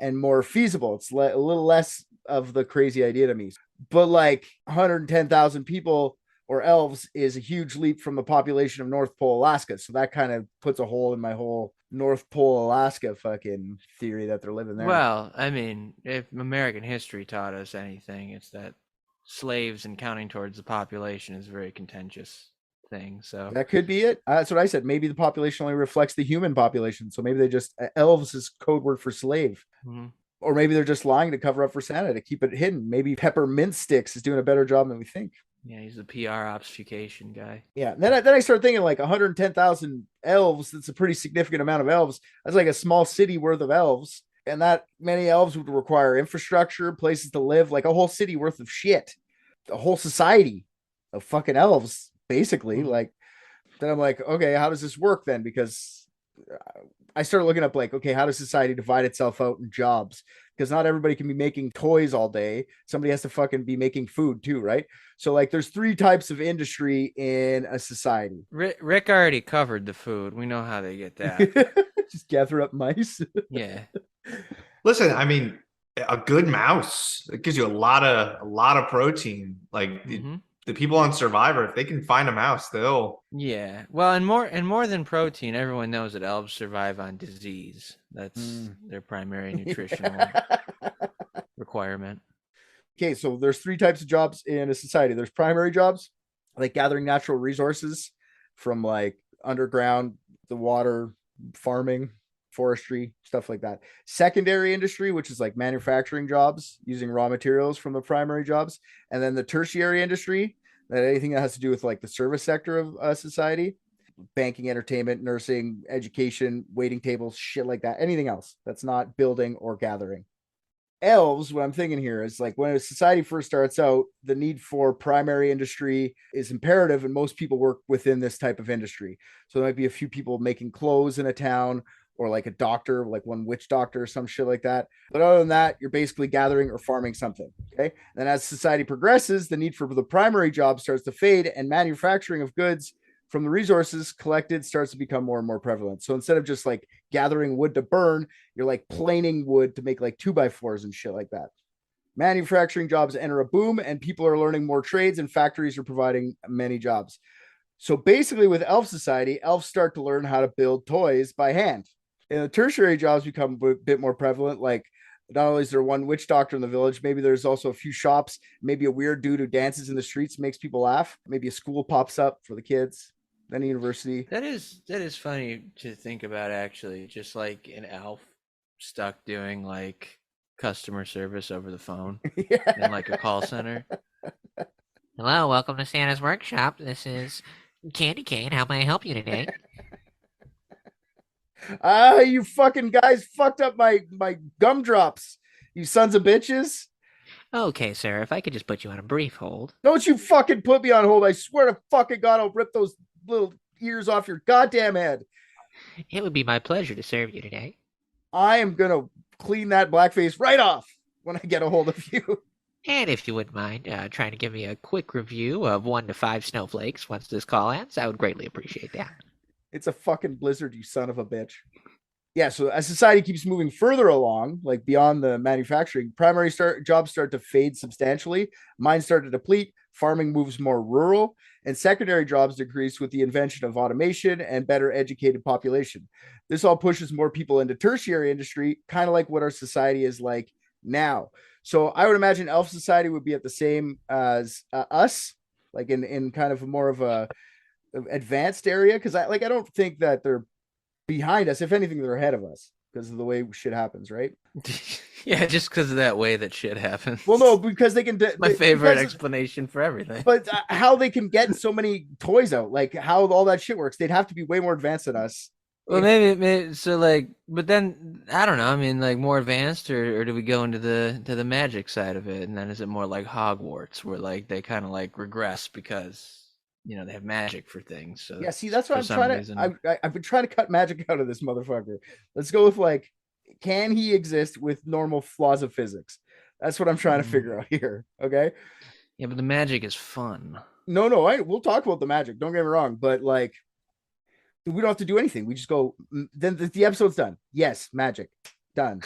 and more feasible. It's a little less of the crazy idea to me. But like 110,000 people or elves is a huge leap from the population of North Pole, Alaska. So that kind of puts a hole in my whole North Pole, Alaska fucking theory that they're living there. Well, I mean, if American history taught us anything, it's that slaves and counting towards the population is a very contentious thing. So that could be it. That's what I said. Maybe the population only reflects the human population. So maybe they just elves is code word for slave. Mm-hmm. Or maybe they're just lying to cover up for Santa to keep it hidden. Maybe Peppermint Sticks is doing a better job than we think. Yeah, he's the PR obfuscation guy. Yeah. Then I started thinking like 110,000 elves. That's a pretty significant amount of elves. That's like a small city worth of elves. And that many elves would require infrastructure, places to live, like a whole city worth of shit. A whole society of fucking elves, basically. Like, then I'm like, okay, how does this work then? Because I started looking up like, okay, how does society divide itself out in jobs? Because not everybody can be making toys all day. Somebody has to fucking be making food too, right? So like there's 3 types of industry in a society. Rick already covered the food. We know how they get that. Just gather up mice. Yeah. Listen, I mean, a good mouse, it gives you a lot of protein. Like the people on Survivor, if they can find a mouse, they'll. Yeah. Well, and more than protein, everyone knows that elves survive on disease. That's their primary nutritional requirement. Okay, so there's three types of jobs in a society. There's primary jobs, like gathering natural resources from like underground, the water, farming, forestry, stuff like that. Secondary industry, which is like manufacturing jobs using raw materials from the primary jobs. And then the tertiary industry, that anything that has to do with like the service sector of society, banking, entertainment, nursing, education, waiting tables, shit like that. Anything else that's not building or gathering. Elves, what I'm thinking here is like when a society first starts out, the need for primary industry is imperative, and most people work within this type of industry. So there might be a few people making clothes in a town, or like a doctor, like one witch doctor or some shit like that. But other than that, you're basically gathering or farming something. Okay. Then as society progresses, the need for the primary job starts to fade, and manufacturing of goods from the resources collected starts to become more and more prevalent. So instead of just like gathering wood to burn, you're like planing wood to make like 2x4s and shit like that. Manufacturing jobs enter a boom, and people are learning more trades, and factories are providing many jobs. So basically, with elf society, elves start to learn how to build toys by hand. And the tertiary jobs become a bit more prevalent. Like, not only is there one witch doctor in the village, maybe there's also a few shops, maybe a weird dude who dances in the streets, makes people laugh. Maybe a school pops up for the kids, then a university. That is funny to think about, actually. Just like an elf stuck doing like customer service over the phone in like a call center. Hello, welcome to Santa's Workshop. This is Candy Cane. How may I help you today? You fucking guys fucked up my gumdrops, you sons of bitches. Okay, sir, if I could just put you on a brief hold. Don't you fucking put me on hold. I swear to fucking God, I'll rip those little ears off your goddamn head. It would be my pleasure to serve you today. I am gonna clean that blackface right off when I get a hold of you. And if you wouldn't mind trying to give me a quick review of 1 to 5 snowflakes once this call ends, I would greatly appreciate that. It's a fucking blizzard, you son of a bitch. Yeah, so as society keeps moving further along, like beyond the manufacturing, primary jobs start to fade substantially, mines start to deplete, farming moves more rural, and secondary jobs decrease with the invention of automation and better educated population. This all pushes more people into tertiary industry, kind of like what our society is like now. So I would imagine elf society would be at the same as us, like in kind of more of a advanced area, because I don't think that they're behind us. If anything, they're ahead of us because of the way shit happens, right? Yeah, just because of that way that shit happens. Well, no, because they can. My favorite explanation for everything. But how they can get so many toys out, like how all that shit works, they'd have to be way more advanced than us. Well, maybe so. Like, but then I don't know. I mean, like more advanced, or do we go into the magic side of it, and then is it more like Hogwarts, where like they kind of like regress because they have magic for things? So yeah, see, that's what I'm trying to. I've been trying to cut magic out of this motherfucker. Let's go with like, can he exist with normal flaws of physics? That's what I'm trying to figure out here. Okay. Yeah, but the magic is fun. No, we'll talk about the magic. Don't get me wrong, but like, we don't have to do anything. We just go. Then the episode's done. Yes, magic done.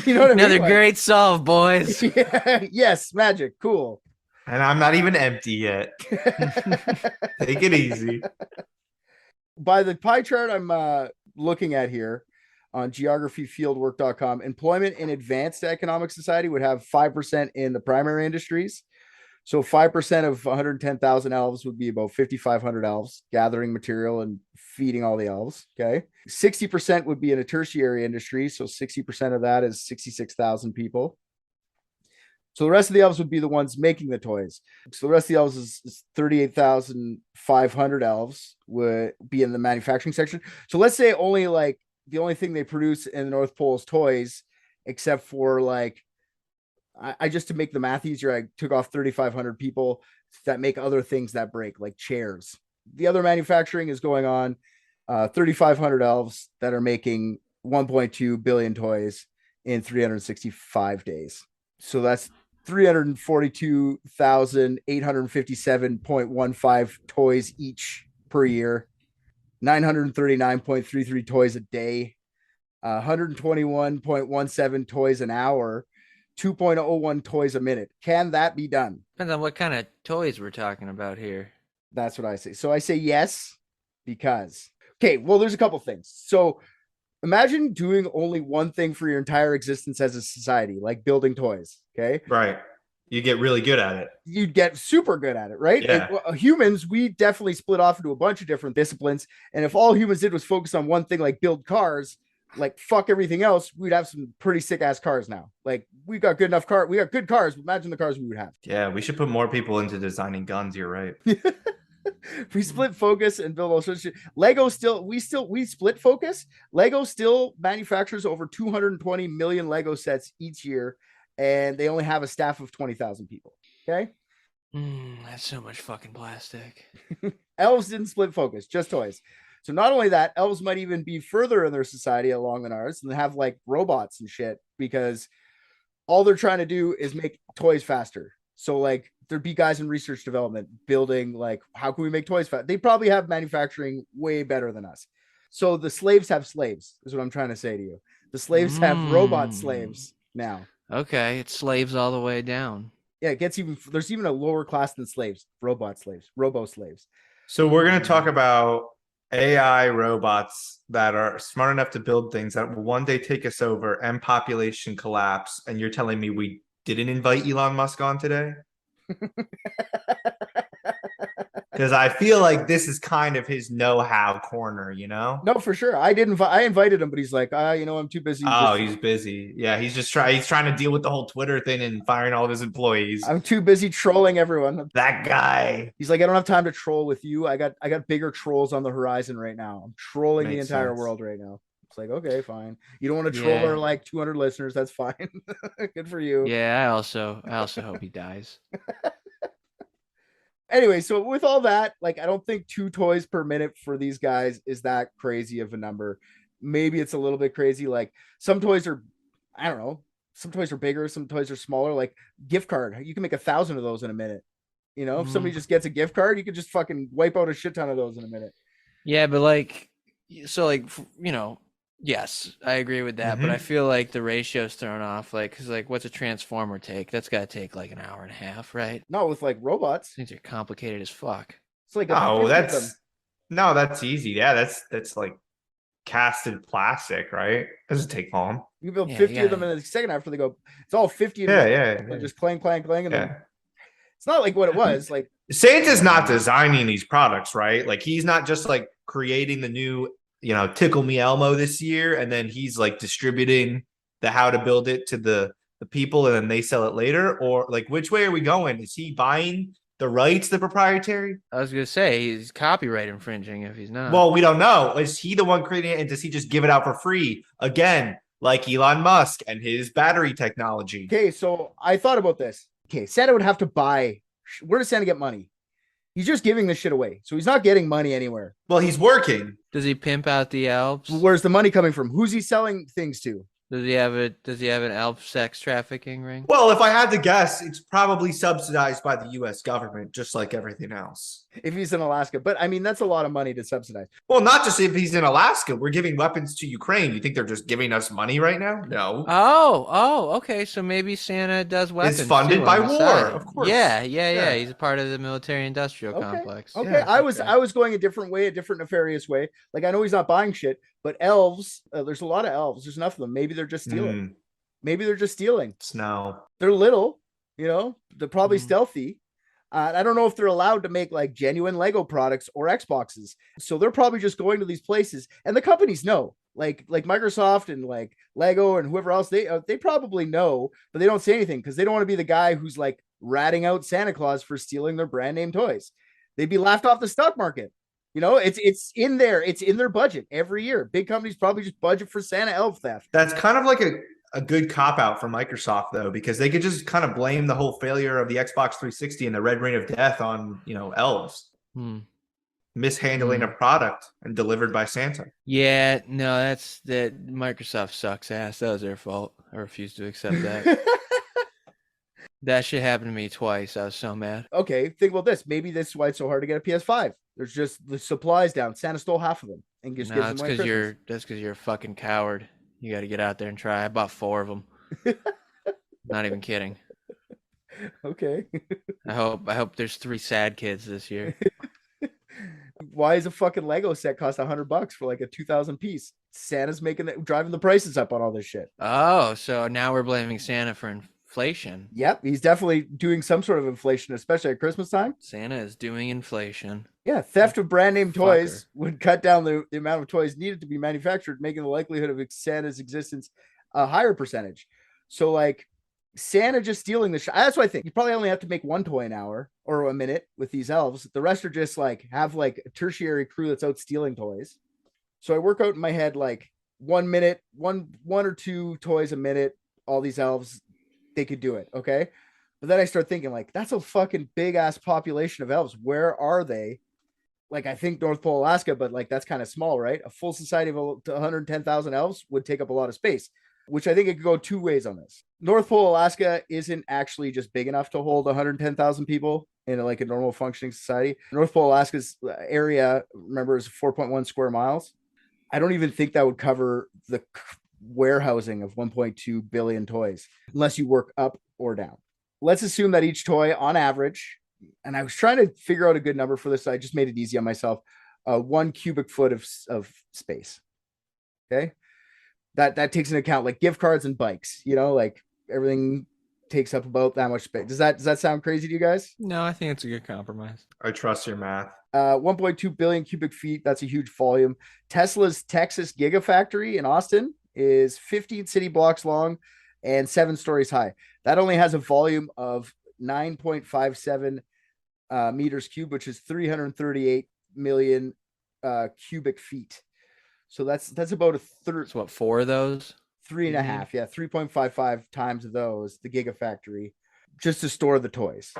You know what I mean? Another great solve, boys. Yeah, yes, magic. Cool. And I'm not even empty yet. Take it easy. By the pie chart I'm looking at here on geographyfieldwork.com, employment in advanced economic society would have 5% in the primary industries. So 5% of 110,000 elves would be about 5,500 elves gathering material and feeding all the elves. Okay. 60% would be in a tertiary industry. So 60% of that is 66,000 people. So the rest of the elves would be the ones making the toys. So the rest of the elves is 38,500 elves would be in the manufacturing section. So let's say only like the only thing they produce in the North Pole is toys, except for like, I just to make the math easier, I took off 3,500 people that make other things that break, like chairs. The other manufacturing is going on, 3,500 elves that are making 1.2 billion toys in 365 days. So that's 342,857.15 toys each per year, 939.33 toys a day, 121.17 toys an hour, 2.01 toys a minute. Can that be done? Depends on what kind of toys we're talking about here. That's what I say. So I say yes, because, okay, well, there's a couple things. So Imagine doing only one thing for your entire existence as a society, like building toys. Okay. Right. You get really good at it. You'd get super good at it, right? Yeah. Humans, we definitely split off into a bunch of different disciplines. And if all humans did was focus on one thing, like build cars, like fuck everything else, we'd have some pretty sick ass cars now. Like we got good enough we got good cars. Imagine the cars we would have. Yeah, we should put more people into designing guns. You're right. We split focus and build all sorts of shit. Lego we split focus. Lego still manufactures over 220 million Lego sets each year, and they only have a staff of 20,000 people. Okay. That's so much fucking plastic. Elves didn't split focus, just toys. So not only that, elves might even be further in their society along than ours and have like robots and shit, because all they're trying to do is make toys faster. So like there'd be guys in research development building like, how can we make toys fast? They probably have manufacturing way better than us. So the slaves have slaves is what I'm trying to say to you. The slaves have robot slaves now. Okay, it's slaves all the way down. Yeah, it gets there's even a lower class than slaves, robot slaves, robo slaves. So we're going to talk about AI robots that are smart enough to build things that will one day take us over and population collapse. And you're telling me we didn't invite Elon Musk on today? Because I feel like this is kind of his know-how corner, you know? No, for sure. I invited him, but he's like, I'm too busy. Oh, he's busy. Yeah, he's trying to deal with the whole Twitter thing and firing all of his employees. I'm too busy trolling everyone. That guy. He's like, I don't have time to troll with you. I got bigger trolls on the horizon right now. I'm trolling the entire world right now. It's like, okay, fine. You don't want to troll our like 200 listeners. That's fine. Good for you. Yeah, I also hope he dies. Anyway, so with all that, like, I don't think 2 toys per minute for these guys is that crazy of a number. Maybe it's a little bit crazy. Like some toys are, I don't know, some toys are bigger, some toys are smaller. Like gift card, you can make 1,000 of those in a minute. You know, if somebody just gets a gift card, you could just fucking wipe out a shit ton of those in a minute. Yeah, but like, so like, you know, yes, I agree with that, but I feel like the ratio's thrown off. Like, because like, what's a transformer take? That's got to take like an hour and a half, right? Not with like robots. Things are complicated as fuck. It's like that's easy. Yeah, that's like casted plastic, right? Doesn't take long. You build 50 of them in a second after they go. It's all 50. Yeah. Just clang, clang, clang, and then it's not like what it was. Like Santa's not designing these products, right? Like he's not just like creating the new, Tickle Me Elmo this year, and then he's like distributing the how to build it to the people, and then they sell it later. Or like, which way are we going? Is he buying the rights, the proprietary? I was gonna say he's copyright infringing if he's not. Well, we don't know. Is he the one creating it, and does he just give it out for free again, like Elon Musk and his battery technology? Okay, so I thought about this. Okay, Santa would have to buy. Where does Santa get money? He's just giving this shit away, so he's not getting money anywhere. Well, he's working. Does he pimp out the elves? Where's the money coming from? Who's he selling things to? Does he have an elf sex trafficking ring? Well, if I had to guess, it's probably subsidized by the U.S. government, just like everything else. If he's in Alaska. But I mean, that's a lot of money to subsidize. Well, not just if he's in Alaska. We're giving weapons to Ukraine. You think they're just giving us money right now? No. Oh, okay. So maybe Santa does weapons. It's funded by war, of course. Yeah. He's a part of the military-industrial complex. Okay, yeah, I was going a different way, a different nefarious way. Like I know he's not buying shit, but elves, there's a lot of elves. There's enough of them. Maybe they're just stealing. Maybe they're just stealing. Snow. They're little, they're probably stealthy. I don't know if they're allowed to make like genuine Lego products or Xboxes. So they're probably just going to these places, and the companies know, like Microsoft and like Lego and whoever else, they probably know, but they don't say anything because they don't want to be the guy who's like ratting out Santa Claus for stealing their brand name toys. They'd be laughed off the stock market. It's in there. It's in their budget every year. Big companies probably just budget for Santa elf theft. That's kind of like a good cop out for Microsoft, though, because they could just kind of blame the whole failure of the Xbox 360 and the Red Ring of Death on, elves mishandling a product and delivered by Santa. Yeah, no, that Microsoft sucks ass. That was their fault. I refuse to accept that. That shit happened to me twice. I was so mad. Okay, think about this. Maybe this is why it's so hard to get a PS5. There's just the supplies down. Santa stole half of them and just gives them away. That's because you're a fucking coward. You got to get out there and try. I bought 4 of them. Not even kidding. Okay. I hope there's 3 sad kids this year. Why is a fucking Lego set cost $100 for like a 2,000 piece? Santa's driving the prices up on all this shit. Oh, so now we're blaming Santa for inflation. Yep, he's definitely doing some sort of inflation, especially at Christmas time. Santa is doing inflation. Yeah, theft of brand name toys Fucker. would cut down the amount of toys needed to be manufactured, making the likelihood of Santa's existence a higher percentage. So, like, Santa just stealing the that's what I think. You probably only have to make one toy an hour or a minute with these elves. The rest are just like have like a tertiary crew that's out stealing toys. So I work out in my head like 1 minute, one or two toys a minute. All these elves, they could do it. Okay. But then I start thinking like that's a fucking big ass population of elves. Where are they? Like I think North Pole, Alaska, but like that's kind of small, right? A full society of 110,000 elves would take up a lot of space, which I think it could go two ways on this. North Pole, Alaska isn't actually just big enough to hold 110,000 people in like a normal functioning society. North Pole, Alaska's area, remember, is 4.1 square miles. I don't even think that would cover the warehousing of 1.2 billion toys unless you work up or down. Let's assume that each toy on average, and I was trying to figure out a good number for this, so I just made it easy on myself, 1 cubic foot of space. Okay. That takes into account like gift cards and bikes, you know, like everything takes up about that much space. Does that sound crazy to you guys? No, I think it's a good compromise. I trust your math. 1.2 billion cubic feet. That's a huge volume. Tesla's Texas Gigafactory in Austin is 15 city blocks long and 7 stories high. That only has a volume of 9.57 meters cubed, which is 338 million cubic feet. So that's about a third. So what, 4 of those? 3.5. Yeah. 3.55 times of those, the Gigafactory, just to store the toys.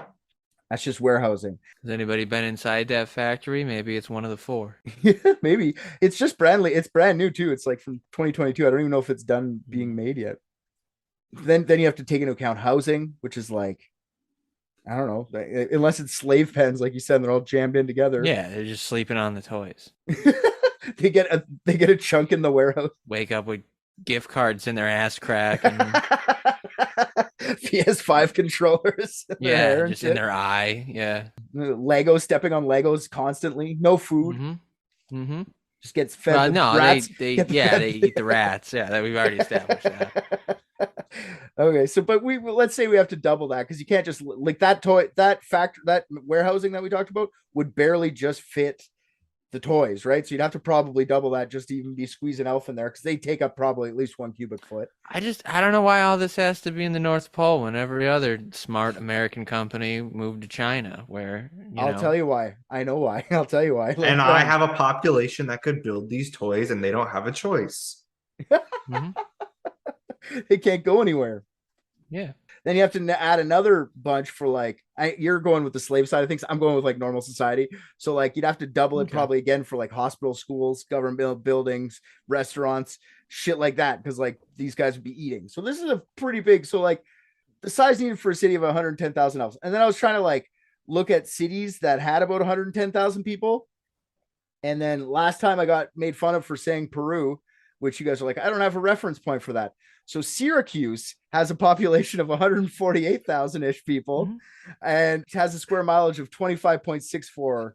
That's just warehousing. Has anybody been inside that factory? Maybe it's one of the 4. Yeah, maybe. It's just it's brand new too. It's like from 2022. I don't even know if it's done being made yet. Then you have to take into account housing, which is like, I don't know, unless it's slave pens, like you said, they're all jammed in together. Yeah, they're just sleeping on the toys. They get a chunk in the warehouse. Wake up with gift cards in their ass crack. And, PS5 controllers. yeah, just in their eye. Yeah. Lego stepping on Legos constantly. No food. Mm-hmm. Mm-hmm. Just gets fed. No, rats. they eat the rats. Yeah, that we've already established that. Okay, so but let's say we have to double that because you can't just like that warehousing that we talked about would barely just fit the toys, right? So you'd have to probably double that just to even be squeezing elf in there because they take up probably at least 1 cubic foot. I don't know why all this has to be in the North Pole when every other smart American company moved to China, where I'll tell you why. I know why. I'll tell you why. And I have a population that could build these toys and they don't have a choice. Mm-hmm. They can't go anywhere. Yeah. Then you have to add another bunch for like you're going with the slave side of things. I'm going with like normal society. So like you'd have to double it probably again for like hospital, schools, government buildings, restaurants, shit like that. Because like these guys would be eating. So this is a pretty big. So like the size needed for a city of 110,000 elves. And then I was trying to like look at cities that had about 110,000 people. And then last time I got made fun of for saying Peru, which you guys are like, I don't have a reference point for that. So Syracuse has a population of 148,000-ish people and has a square mileage of 25.64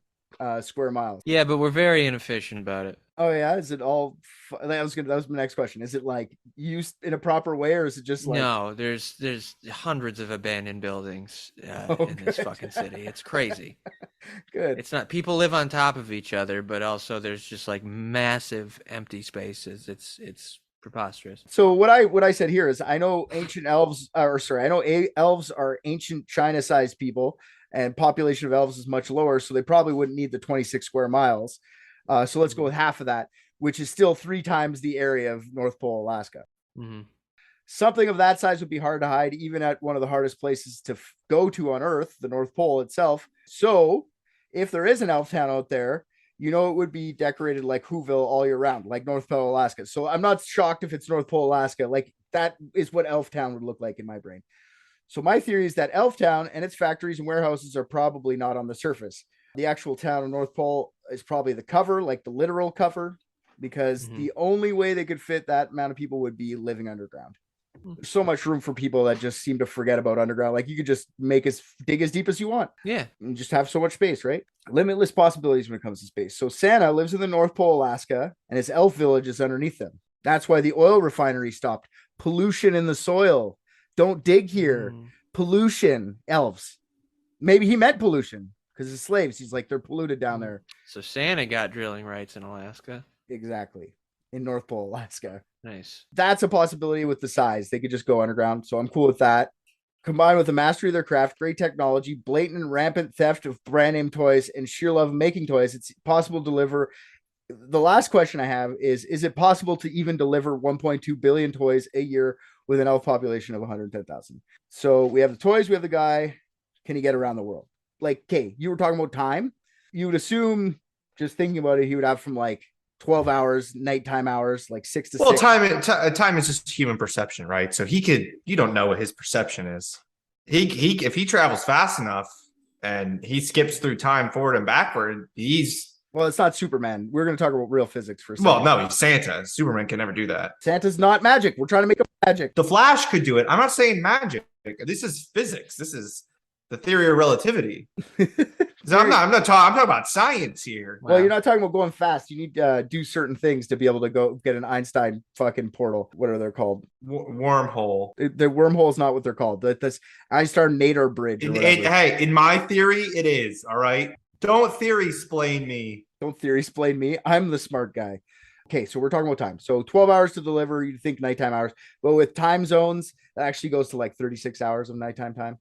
square miles. Yeah, but we're very inefficient about it. Oh yeah, is it all? That was my next question. Is it like used in a proper way, or is it just like? No, there's hundreds of abandoned buildings in this fucking city. It's crazy. Good. It's not, people live on top of each other, but also there's just like massive empty spaces. It's preposterous. So what I said here is I know elves are ancient China-sized people, and population of elves is much lower, so they probably wouldn't need the 26 square miles. So let's go with half of that, which is still 3 times the area of North Pole, Alaska. Mm-hmm. Something of that size would be hard to hide, even at one of the hardest places to go to on Earth, the North Pole itself. So if there is an elf town out there, it would be decorated like Whoville all year round, like North Pole, Alaska. So I'm not shocked if it's North Pole, Alaska. Like that is what elf town would look like in my brain. So my theory is that elf town and its factories and warehouses are probably not on the surface. The actual town of North Pole is probably the cover, like the literal cover, because the only way they could fit that amount of people would be living underground. There's so much room for people that just seem to forget about underground. Like you could just dig as deep as you want. Yeah. And just have so much space, right? Limitless possibilities when it comes to space. So Santa lives in the North Pole, Alaska, and his elf village is underneath him. That's why the oil refinery stopped. Pollution in the soil. Don't dig here. Pollution, elves. Maybe he meant pollution because his slaves. He's like, they're polluted down there. So Santa got drilling rights in Alaska. Exactly. In North Pole, Alaska. Nice. That's a possibility with the size. They could just go underground. So I'm cool with that. Combined with the mastery of their craft, great technology, blatant and rampant theft of brand name toys, and sheer love of making toys, it's possible to deliver. The last question I have is it possible to even deliver 1.2 billion toys a year with an elf population of 110,000? So we have the toys, we have the guy. Can he get around the world? Like, okay, you were talking about time. You would assume, just thinking about it, he would have from like 12 hours, nighttime hours, like 6 to 6. Well, time is just human perception, right? So you don't know what his perception is. If he travels fast enough and he skips through time forward and backward, well, it's not Superman. We're going to talk about real physics for a second. Well, no, he's Santa. Superman can never do that. Santa's not magic. We're trying to make a magic. The Flash could do it. I'm not saying magic. This is physics. This is the theory of relativity. I'm talking about science here. Well, you're not talking about going fast. You need to do certain things to be able to go get an Einstein fucking portal. What are they called? Wormhole. The wormhole is not what they're called. This Einstein Nader bridge. Hey, in my theory, it is. All right. Don't theory-splain me. Don't theory-splain me. I'm the smart guy. Okay, so we're talking about time. So 12 hours to deliver. You think nighttime hours, but with time zones, that actually goes to like 36 hours of nighttime time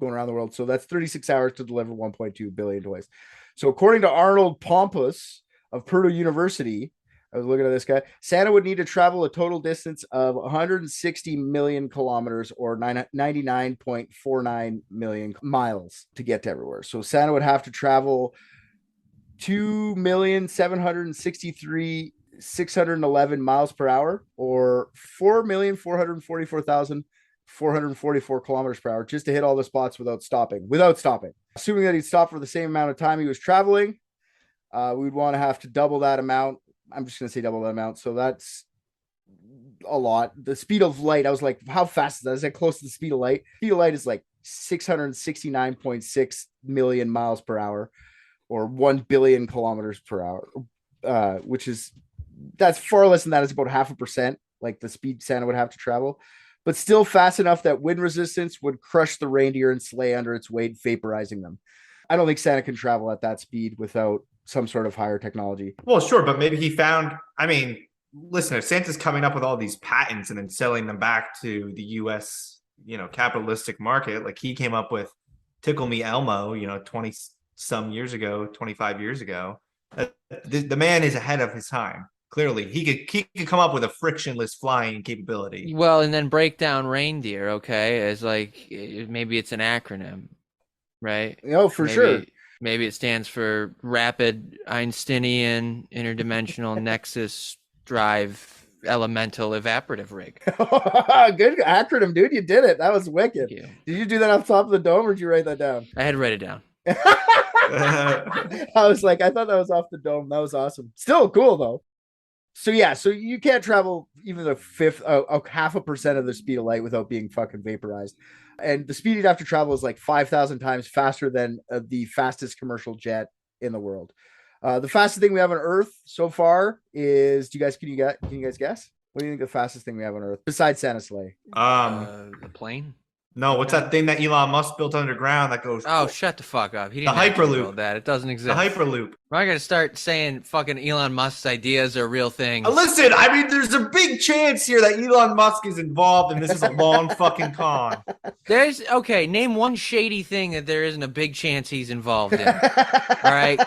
going around the world. So that's 36 hours to deliver 1.2 billion toys. So according to Arnold Pompous of Purdue University, I was looking at this guy, Santa would need to travel a total distance of 160 million kilometers or 99.49 million miles to get to everywhere. So Santa would have to travel 2,763,611 miles per hour or 4,444,444 kilometers per hour just to hit all the spots without stopping. Assuming that he'd stop for the same amount of time he was traveling, we'd want to have to double that amount. I'm just going to say double that amount. So that's a lot. The speed of light, I was like, how fast is that? Is that close to the speed of light? Speed of light is like 669.6 million miles per hour or 1 billion kilometers per hour, that's far less than that. It's about 0.5%, like the speed Santa would have to travel, but still fast enough that wind resistance would crush the reindeer and sleigh under its weight, vaporizing them. I don't think Santa can travel at that speed without some sort of higher technology. Well, sure, but maybe he found, listen, if Santa's coming up with all these patents and then selling them back to the US, capitalistic market, like he came up with Tickle Me Elmo, 20 some years ago, 25 years ago, the man is ahead of his time. Clearly, he could come up with a frictionless flying capability. Well, and then break down reindeer, okay, as like maybe it's an acronym, right? Sure. Maybe it stands for Rapid Einsteinian Interdimensional Nexus Drive Elemental Evaporative Rig. Good acronym, dude. You did it. That was wicked. Did you do that off the top of the dome or did you write that down? I had to write it down. I was like, I thought that was off the dome. That was awesome. Still cool though. So yeah, so you can't travel even a fifth, 0.5% of the speed of light without being fucking vaporized. And the speed you'd have to travel is like 5,000 times faster than the fastest commercial jet in the world. The fastest thing we have on Earth so far is, can you guys guess? What do you think the fastest thing we have on Earth besides Santa sleigh? The plane? No, what's that thing that Elon Musk built underground that goes? Oh, shut the fuck up! He The didn't actually Hyperloop. build that. It doesn't exist. The Hyperloop. We're not gonna start saying fucking Elon Musk's ideas are real things. Listen, there's a big chance here that Elon Musk is involved, and this is a long fucking con. Name one shady thing that there isn't a big chance he's involved in. All right,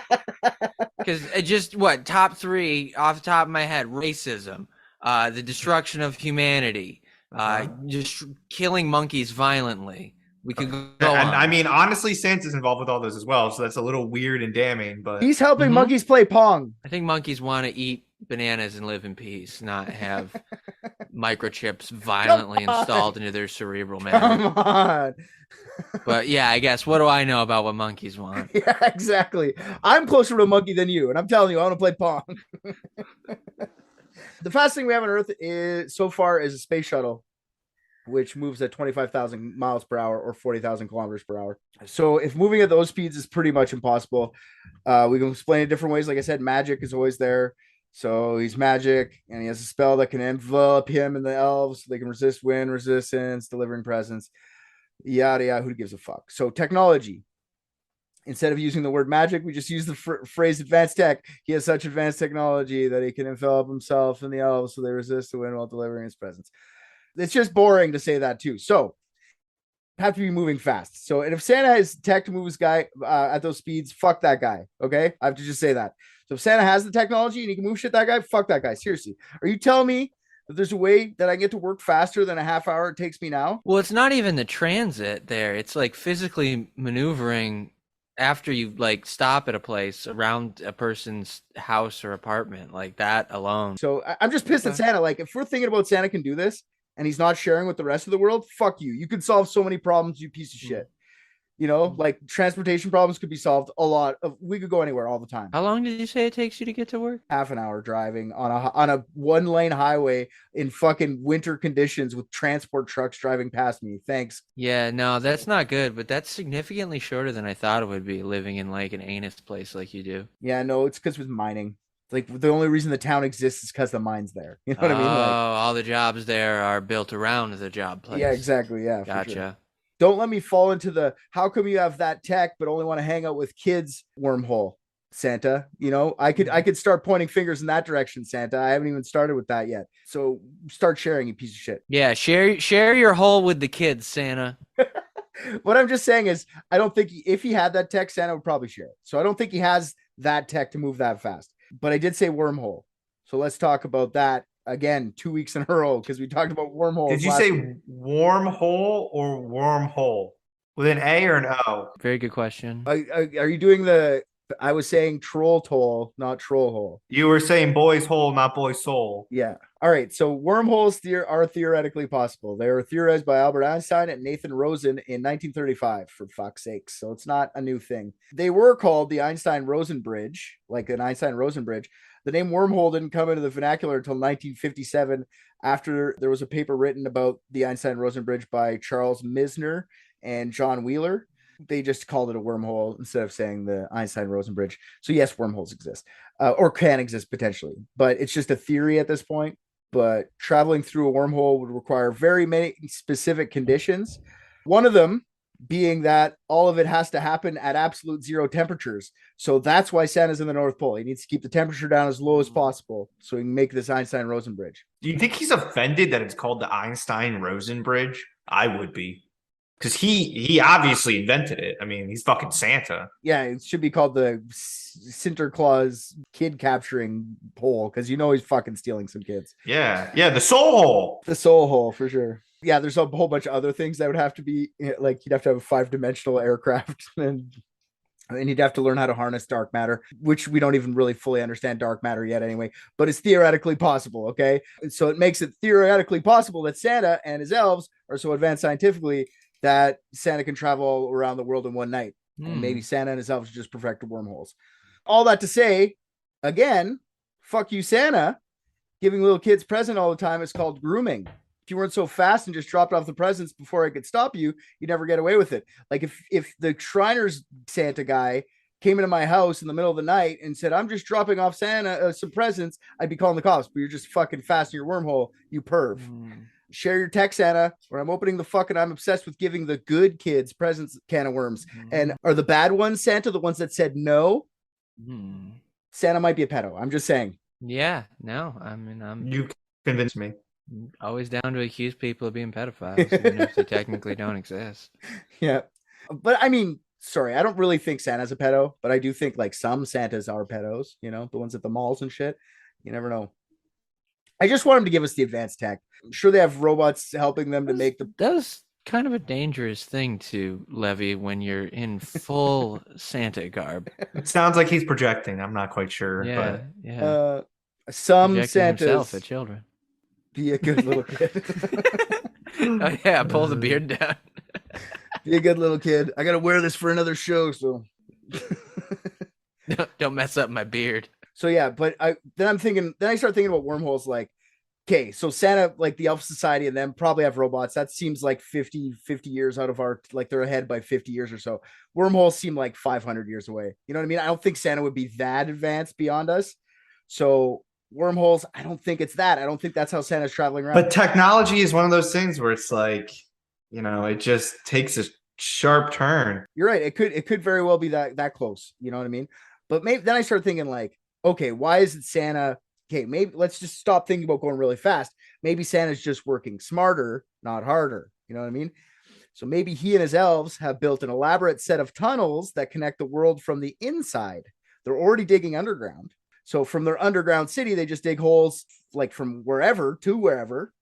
because top three off the top of my head: racism, the destruction of humanity. Just killing monkeys violently. We could go on. Honestly, Santa's involved with all this as well, so that's a little weird and damning. But he's helping monkeys play Pong. I think monkeys want to eat bananas and live in peace, not have microchips violently installed into their cerebral matter. Come on. But yeah, I guess what do I know about what monkeys want? Yeah, exactly. I'm closer to a monkey than you, and I'm telling you, I want to play Pong. The fastest thing we have on Earth so far is a space shuttle. which moves at 25,000 miles per hour or 40,000 kilometers per hour. So if moving at those speeds is pretty much impossible, we can explain it different ways. Like I said, magic is always there. So he's magic, and he has a spell that can envelop him and the elves. So they can resist wind, resistance, delivering presents, yada yada. Who gives a fuck? So technology. Instead of using the word magic, we just use the phrase advanced tech. He has such advanced technology that he can envelop himself and the elves so they resist the wind while delivering his presents. It's just boring to say that too. So have to be moving fast. So, and if Santa has tech to move his guy at those speeds, fuck that guy. Okay. I have to just say that. So if Santa has the technology and he can move shit that guy, fuck that guy. Seriously. Are you telling me that there's a way that I get to work faster than a half hour it takes me now? Well, it's not even the transit there. It's like physically maneuvering after you like stop at a place around a person's house or apartment, like that alone. So I'm just pissed at Santa. Like, if we're thinking about Santa can do this and he's not sharing with the rest of the world, fuck you. You could solve so many problems, you piece of shit. You know, like transportation problems could be solved a lot. We could go anywhere all the time. How long did you say it takes you to get to work? Half an hour driving on a 1-lane highway in fucking winter conditions with transport trucks driving past me. Thanks. Yeah, no, that's not good, but that's significantly shorter than I thought it would be, living in like an anus place like you do. Yeah, no, it's because with mining. Like, the only reason the town exists is because the mine's there. You know what I mean? Like, all the jobs there are built around the job place. Yeah, exactly. Yeah, Gotcha. Sure. Don't let me fall into the how come you have that tech but only want to hang out with kids wormhole, Santa. You know, I could start pointing fingers in that direction, Santa. I haven't even started with that yet. So start sharing, you piece of shit. Yeah, share your hole with the kids, Santa. What I'm just saying is, I don't think if he had that tech, Santa would probably share it. So I don't think he has that tech to move that fast. But I did say wormhole. So let's talk about that again 2 weeks in a row, because we talked about wormholes. Did you say wormhole or wormhole? With an A or an O? Very good question. Are you doing the... I was saying troll toll, not troll hole. You were saying boy's hole, not boy's soul. Yeah. All right. So wormholes are theoretically possible. They were theorized by Albert Einstein and Nathan Rosen in 1935, for fuck's sake. So it's not a new thing. They were called the Einstein-Rosen bridge, like an Einstein-Rosen bridge. The name wormhole didn't come into the vernacular until 1957, after there was a paper written about the Einstein-Rosen bridge by Charles Misner and John Wheeler. They just called it a wormhole instead of saying the Einstein-Rosen bridge. So yes, wormholes exist, or can exist potentially, but it's just a theory at this point. But traveling through a wormhole would require very many specific conditions. One of them being that all of it has to happen at absolute zero temperatures. So that's why Santa's in the North Pole. He needs to keep the temperature down as low as possible so he can make this Einstein-Rosen bridge. Do you think he's offended that it's called the Einstein-Rosen bridge? I would be. Because he obviously invented it. I mean, he's fucking Santa. Yeah, it should be called the Sinterklaas kid capturing hole, because you know he's fucking stealing some kids. Yeah, the soul hole. The soul hole, for sure. Yeah, there's a whole bunch of other things that would have to be, like, you'd have to have a 5-dimensional aircraft, and you'd have to learn how to harness dark matter, which we don't even really fully understand dark matter yet anyway, but it's theoretically possible, okay? So it makes it theoretically possible that Santa and his elves are so advanced scientifically that Santa can travel around the world in one night. And maybe Santa and his elves just perfected wormholes. All that to say, again, fuck you, Santa. Giving little kids presents all the time is called grooming. If you weren't so fast and just dropped off the presents before I could stop you, you'd never get away with it. Like if the Shriners Santa guy came into my house in the middle of the night and said, I'm just dropping off Santa some presents, I'd be calling the cops. But you're just fucking fast in your wormhole, you perv. Share your tech, Santa, or I'm opening the fucking... I'm obsessed with giving the good kids presents, can of worms. And are the bad ones, Santa, the ones that said no? Santa might be a pedo. I'm just saying. Yeah, no, I mean, You convinced me. always down to accuse people of being pedophiles, even if they technically don't exist. Yeah. But I mean, sorry, I don't really think Santa's a pedo, but I do think like some Santas are pedos, you know, the ones at the malls and shit. You never know. I just want them to give us the advanced tech. I'm sure they have robots helping them to make the... That was kind of a dangerous thing to levy when you're in full Santa garb. It sounds like he's projecting. I'm not quite sure. Yeah, But yeah. Some Projecting himself Santas at children. be a good little kid. Oh yeah, pull the beard down. Be a good little kid. I got to wear this for another show, so... Don't mess up my beard. So yeah, but then I start thinking about wormholes. Like, okay, so Santa, like the Elf Society and them probably have robots. That seems like 50 years out of our, like they're ahead by 50 years or so. Wormholes seem like 500 years away. You know what I mean? I don't think Santa would be that advanced beyond us. So wormholes, I don't think it's that. I don't think that's how Santa's traveling around. But technology is one of those things where it's like, it just takes a sharp turn. You're right. It could very well be that close. You know what I mean? But maybe then I start thinking like, okay, why is it Santa? Okay, maybe let's just stop thinking about going really fast. Maybe Santa's just working smarter, not harder. You know what I mean? So maybe he and his elves have built an elaborate set of tunnels that connect the world from the inside. They're already digging underground. So from their underground city, they just dig holes like from wherever to wherever,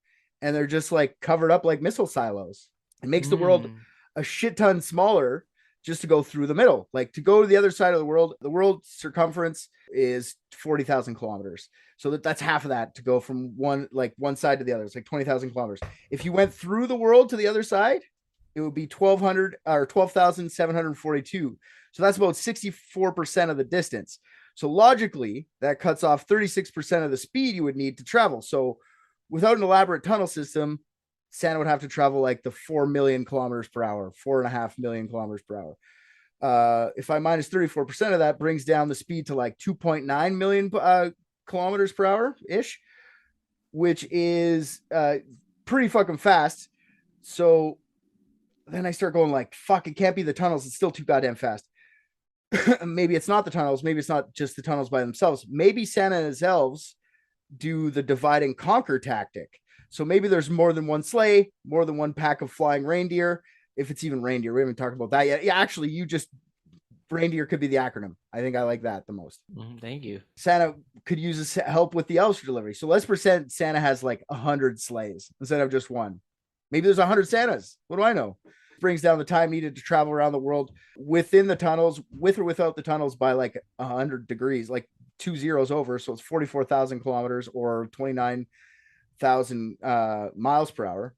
and they're just like covered up like missile silos. It makes the world a shit ton smaller just to go through the middle. Like to go to the other side of the world's circumference is 40,000 kilometers. So that's half of that to go from one side to the other. It's like 20,000 kilometers. If you went through the world to the other side, it would be 12,742. So that's about 64% of the distance. So logically, that cuts off 36% of the speed you would need to travel. So without an elaborate tunnel system, Santa would have to travel like the 4 million kilometers per hour, 4.5 million kilometers per hour. If I minus 34% of that, brings down the speed to like 2.9 million kilometers per hour ish, which is pretty fucking fast. So then I start going like, fuck, it can't be the tunnels. It's still too goddamn fast. Maybe it's not the tunnels. Maybe it's not just the tunnels by themselves. Maybe Santa and his elves do the divide and conquer tactic. So maybe there's more than one sleigh, more than one pack of flying reindeer. If it's even reindeer, we haven't talked about that yet. Yeah, actually, reindeer could be the acronym. I think I like that the most. Thank you. Santa could use help with the elves for delivery. So let's pretend Santa has like 100 sleighs instead of just one. Maybe there's 100 Santas. What do I know? Brings down the time needed to travel around the world within the tunnels, with or without the tunnels, by like 100 degrees, like 2 zeros over. So it's 44,000 kilometers or 29,000 miles per hour.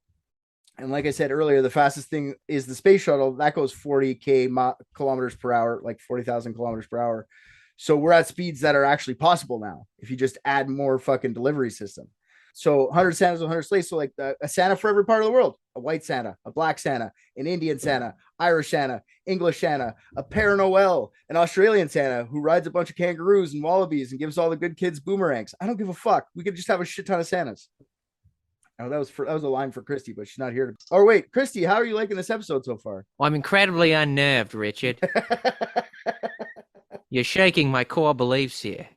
And like I said earlier, the fastest thing is the space shuttle. That goes 40K kilometers per hour, like 40,000 kilometers per hour. So we're at speeds that are actually possible now if you just add more fucking delivery system. So 100 Santas, 100 sleighs. So like a Santa for every part of the world: a white Santa, a black Santa, an Indian Santa, Irish Santa, English Santa, a Père Noël, an Australian Santa who rides a bunch of kangaroos and wallabies and gives all the good kids boomerangs. I don't give a fuck. We could just have a shit ton of Santas. Oh, that was a line for Kristy, but she's not here. Oh wait, Kristy, how are you liking this episode so far? Well, I'm incredibly unnerved, Richard. You're shaking my core beliefs here.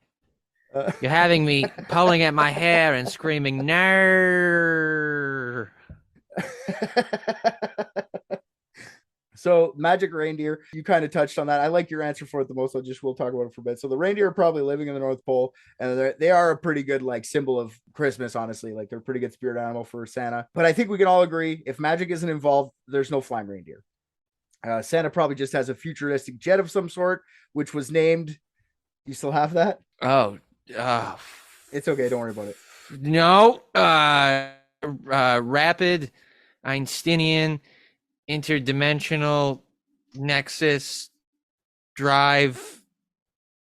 You're having me pulling at my hair and screaming, "No!" So magic reindeer, you kind of touched on that. I like your answer for it the most. We'll talk about it for a bit. So the reindeer are probably living in the North Pole, and they are a pretty good like symbol of Christmas, honestly. Like they're a pretty good spirit animal for Santa. But I think we can all agree if magic isn't involved, there's no flying reindeer. Santa probably just has a futuristic jet of some sort, which was named. You still have that? Oh, it's okay. Don't worry about it. No, rapid Einsteinian interdimensional nexus drive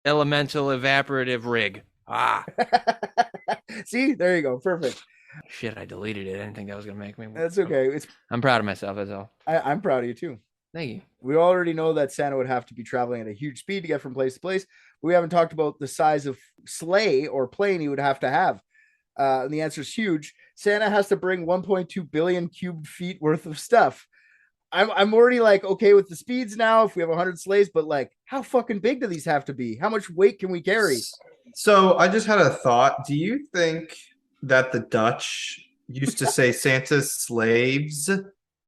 elemental evaporative rig. See, there you go. Perfect. Shit, I deleted it. I didn't think that was gonna make me. That's okay. I'm proud of myself. That's all. I'm proud of you too. Thank you. We already know that Santa would have to be traveling at a huge speed to get from place to place. We haven't talked about the size of sleigh or plane he would have to have. And the answer is huge. Santa has to bring 1.2 billion cubic feet worth of stuff. I'm already like, okay with the speeds now if we have 100 sleighs, but like, how fucking big do these have to be? How much weight can we carry? So I just had a thought. Do you think that the Dutch used to say Santa's slaves?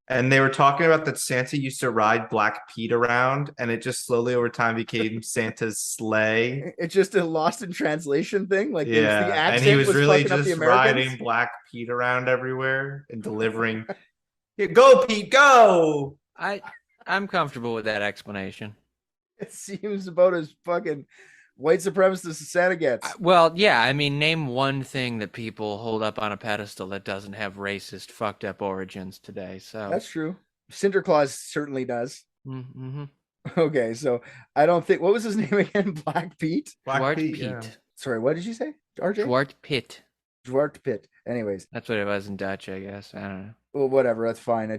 And they were talking about that Santa used to ride Black Pete around, and it just slowly over time became Santa's sleigh. It's just a lost in translation thing. Like, yeah, the accent and he was really fucking up the just Americans. riding Black Pete around everywhere and delivering. Here, go, Pete, go! I'm comfortable with that explanation. It seems about as fucking white supremacist as Santa gets. Well, yeah, I mean, name one thing that people hold up on a pedestal that doesn't have racist, fucked up origins today. So that's true. Sinterklaas certainly does. Mm-hmm. Okay, so I don't think, what was his name again? Black Pete? Black Zwarte Pete, Piet. yeah. Sorry, what did you say, RJ? Zwarte Piet. Zwarte Piet. Anyways, That's what it was in Dutch, I guess. I don't know. well, whatever. That's fine. I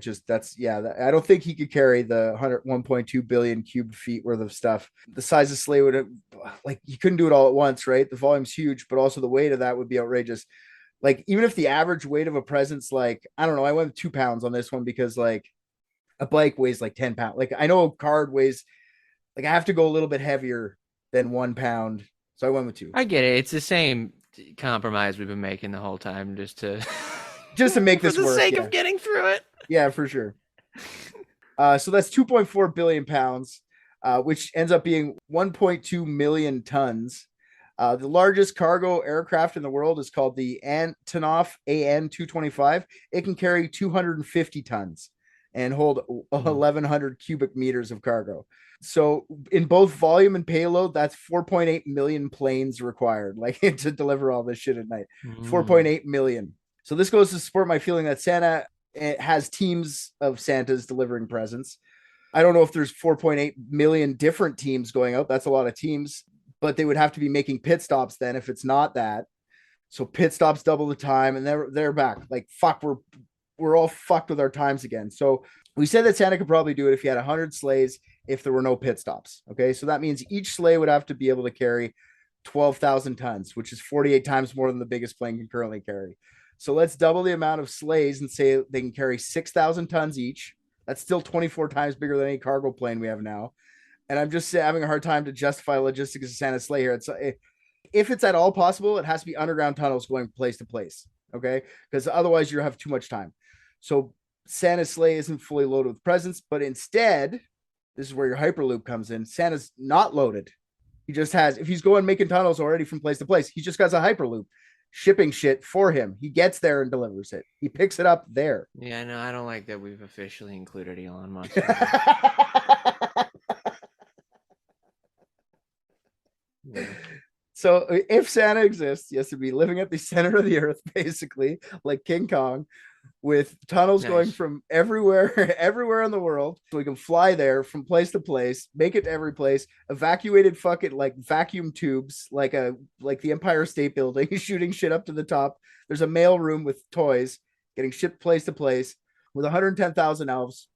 don't think he could carry the 1.2 billion cubic feet worth of stuff. The size of sleigh would have, like, you couldn't do it all at once, right? The volume's huge, but also the weight of that would be outrageous. Like, even if the average weight of a present's like, I don't know, I went with 2 pounds on this one because like a bike weighs like 10 pounds. Like, I know a card weighs, like, I have to go a little bit heavier than 1 pound. So I went with 2. I get it. It's the same compromise we've been making the whole time just to make for this the work. sake Yeah. of getting through it. Yeah, for sure. So that's 2.4 billion pounds, which ends up being 1.2 million tons. The largest cargo aircraft in the world is called the Antonov AN-225. It can carry 250 tons and hold 1,100 cubic meters of cargo. So in both volume and payload, that's 4.8 million planes required, like, to deliver all this shit at night. 4.8 million. So this goes to support my feeling that Santa has teams of Santas delivering presents. I don't know if there's 4.8 million different teams going out. That's a lot of teams, but they would have to be making pit stops then if it's not that. So pit stops double the time, and they're back. Like, fuck, we're all fucked with our times again. So we said that Santa could probably do it if he had 100 sleighs if there were no pit stops. Okay, so that means each sleigh would have to be able to carry 12,000 tons, which is 48 times more than the biggest plane can currently carry. So let's double the amount of sleighs and say they can carry 6,000 tons each. That's still 24 times bigger than any cargo plane we have now. And I'm just having a hard time to justify logistics of Santa's sleigh here. If it's at all possible, it has to be underground tunnels going place to place. Okay, because otherwise you have too much time. So Santa's sleigh isn't fully loaded with presents, but instead, this is where your Hyperloop comes in. Santa's not loaded. He just has, if he's going making tunnels already from place to place, he just got a Hyperloop shipping shit for him. He gets there and delivers it. He picks it up there. Yeah, no, I don't like that we've officially included Elon Musk. Yeah. So if Santa exists, he has to be living at the center of the earth, basically, like King Kong, with tunnels going from everywhere in the world, so we can fly there from place to place, make it to every place, evacuated fucking like vacuum tubes, like the Empire State Building, shooting shit up to the top. There's a mail room with toys getting shipped place to place with 110,000 elves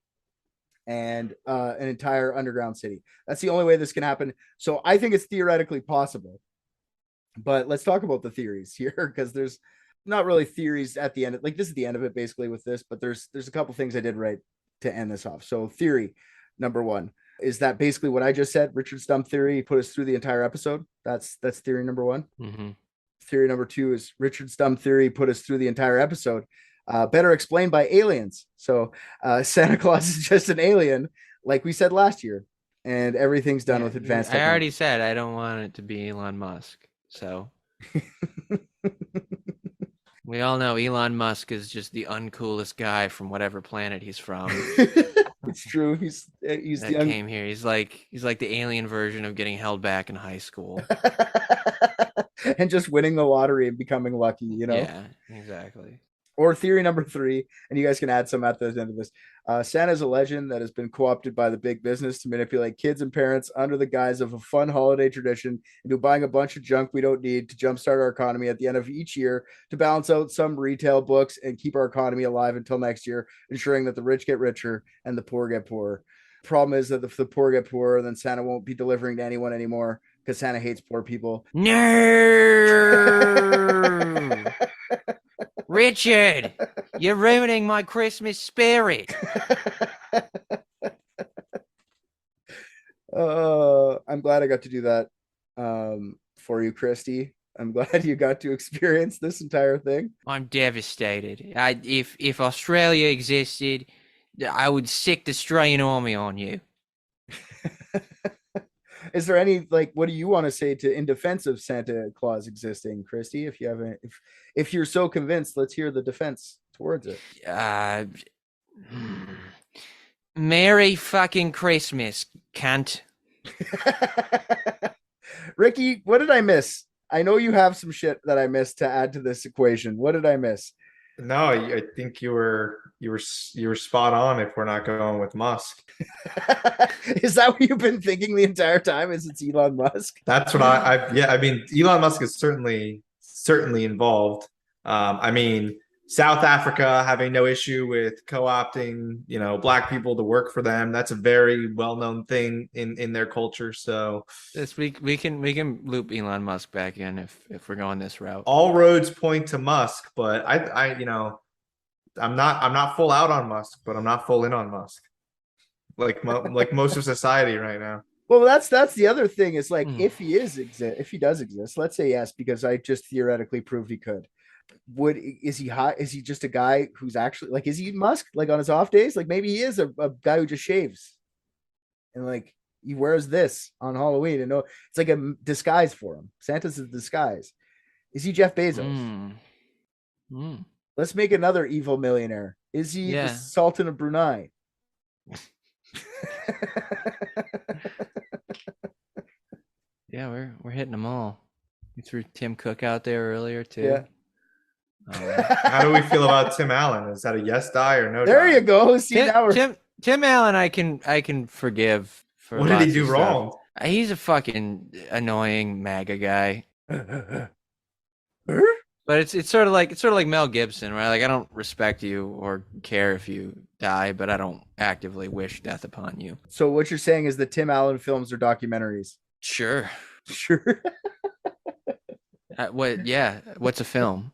and an entire underground city. That's the only way this can happen. So I think it's theoretically possible. But let's talk about the theories here, because there's not really theories at the end. Like, this is the end of it basically with this, but there's a couple things I did right to end this off. So theory number 1 is that basically what I just said, Richard's dumb theory, put us through the entire episode. That's theory number 1. Mm-hmm. Theory number 2 is Richard's dumb theory put us through the entire episode. Better explained by aliens. So Santa Claus is just an alien, like we said last year, and everything's done with advanced technology. I already said I don't want it to be Elon Musk. So we all know Elon Musk is just the uncoolest guy from whatever planet he's from. It's true. He's came here. He's like the alien version of getting held back in high school. And just winning the lottery and becoming lucky, you know? Yeah, exactly. Or theory number 3, and you guys can add some at the end of this. Santa's a legend that has been co-opted by the big business to manipulate kids and parents under the guise of a fun holiday tradition into buying a bunch of junk we don't need to jumpstart our economy at the end of each year to balance out some retail books and keep our economy alive until next year, ensuring that the rich get richer and the poor get poorer. Problem is that if the poor get poorer, then Santa won't be delivering to anyone anymore because Santa hates poor people. No! Richard, you're ruining my Christmas spirit. I'm glad I got to do that for you, Kristy. I'm glad you got to experience this entire thing. I'm devastated. If Australia existed, I would sick the Australian army on you. Is there any, like, what do you want to say to in defense of Santa Claus existing, Kristy? If you haven't, if you're so convinced, let's hear the defense towards it. Merry fucking Christmas, cunt. Ricky, what did I miss? I know you have some shit that I missed to add to this equation. What did I miss? No, I think you were spot on. If we're not going with Musk, Is that what you've been thinking the entire time? Is it's Elon Musk? that's what I mean, Elon Musk is certainly involved. I mean, South Africa having no issue with co-opting, black people to work for them. That's a very well-known thing in their culture. So This we can loop Elon Musk back in if we're going this route. all roads point to Musk, but I'm not full out on Musk, but I'm not full in on Musk. Like most of society right now. Well, that's the other thing is like if he does exist, let's say yes, because I just theoretically proved he could. Is he hot? Is he just a guy who's actually like, is he Musk like on his off days? Like maybe he is a guy who just shaves and like he wears this on Halloween and it's like a disguise for him. Santa's a disguise. Is he Jeff Bezos? Let's make another evil millionaire. Is he the Sultan of Brunei? Yeah, we're hitting them all. We threw Tim Cook out there earlier too. Yeah. How do we feel about Tim Allen? Is that a yes die or no? There die? you go. See, Tim Allen, I can forgive. For what did he do wrong? He's a fucking annoying MAGA guy. But it's sort of like Mel Gibson, right? Like I don't respect you or care if you die, but I don't actively wish death upon you. So what you're saying is that Tim Allen films are documentaries? Sure. What's a film?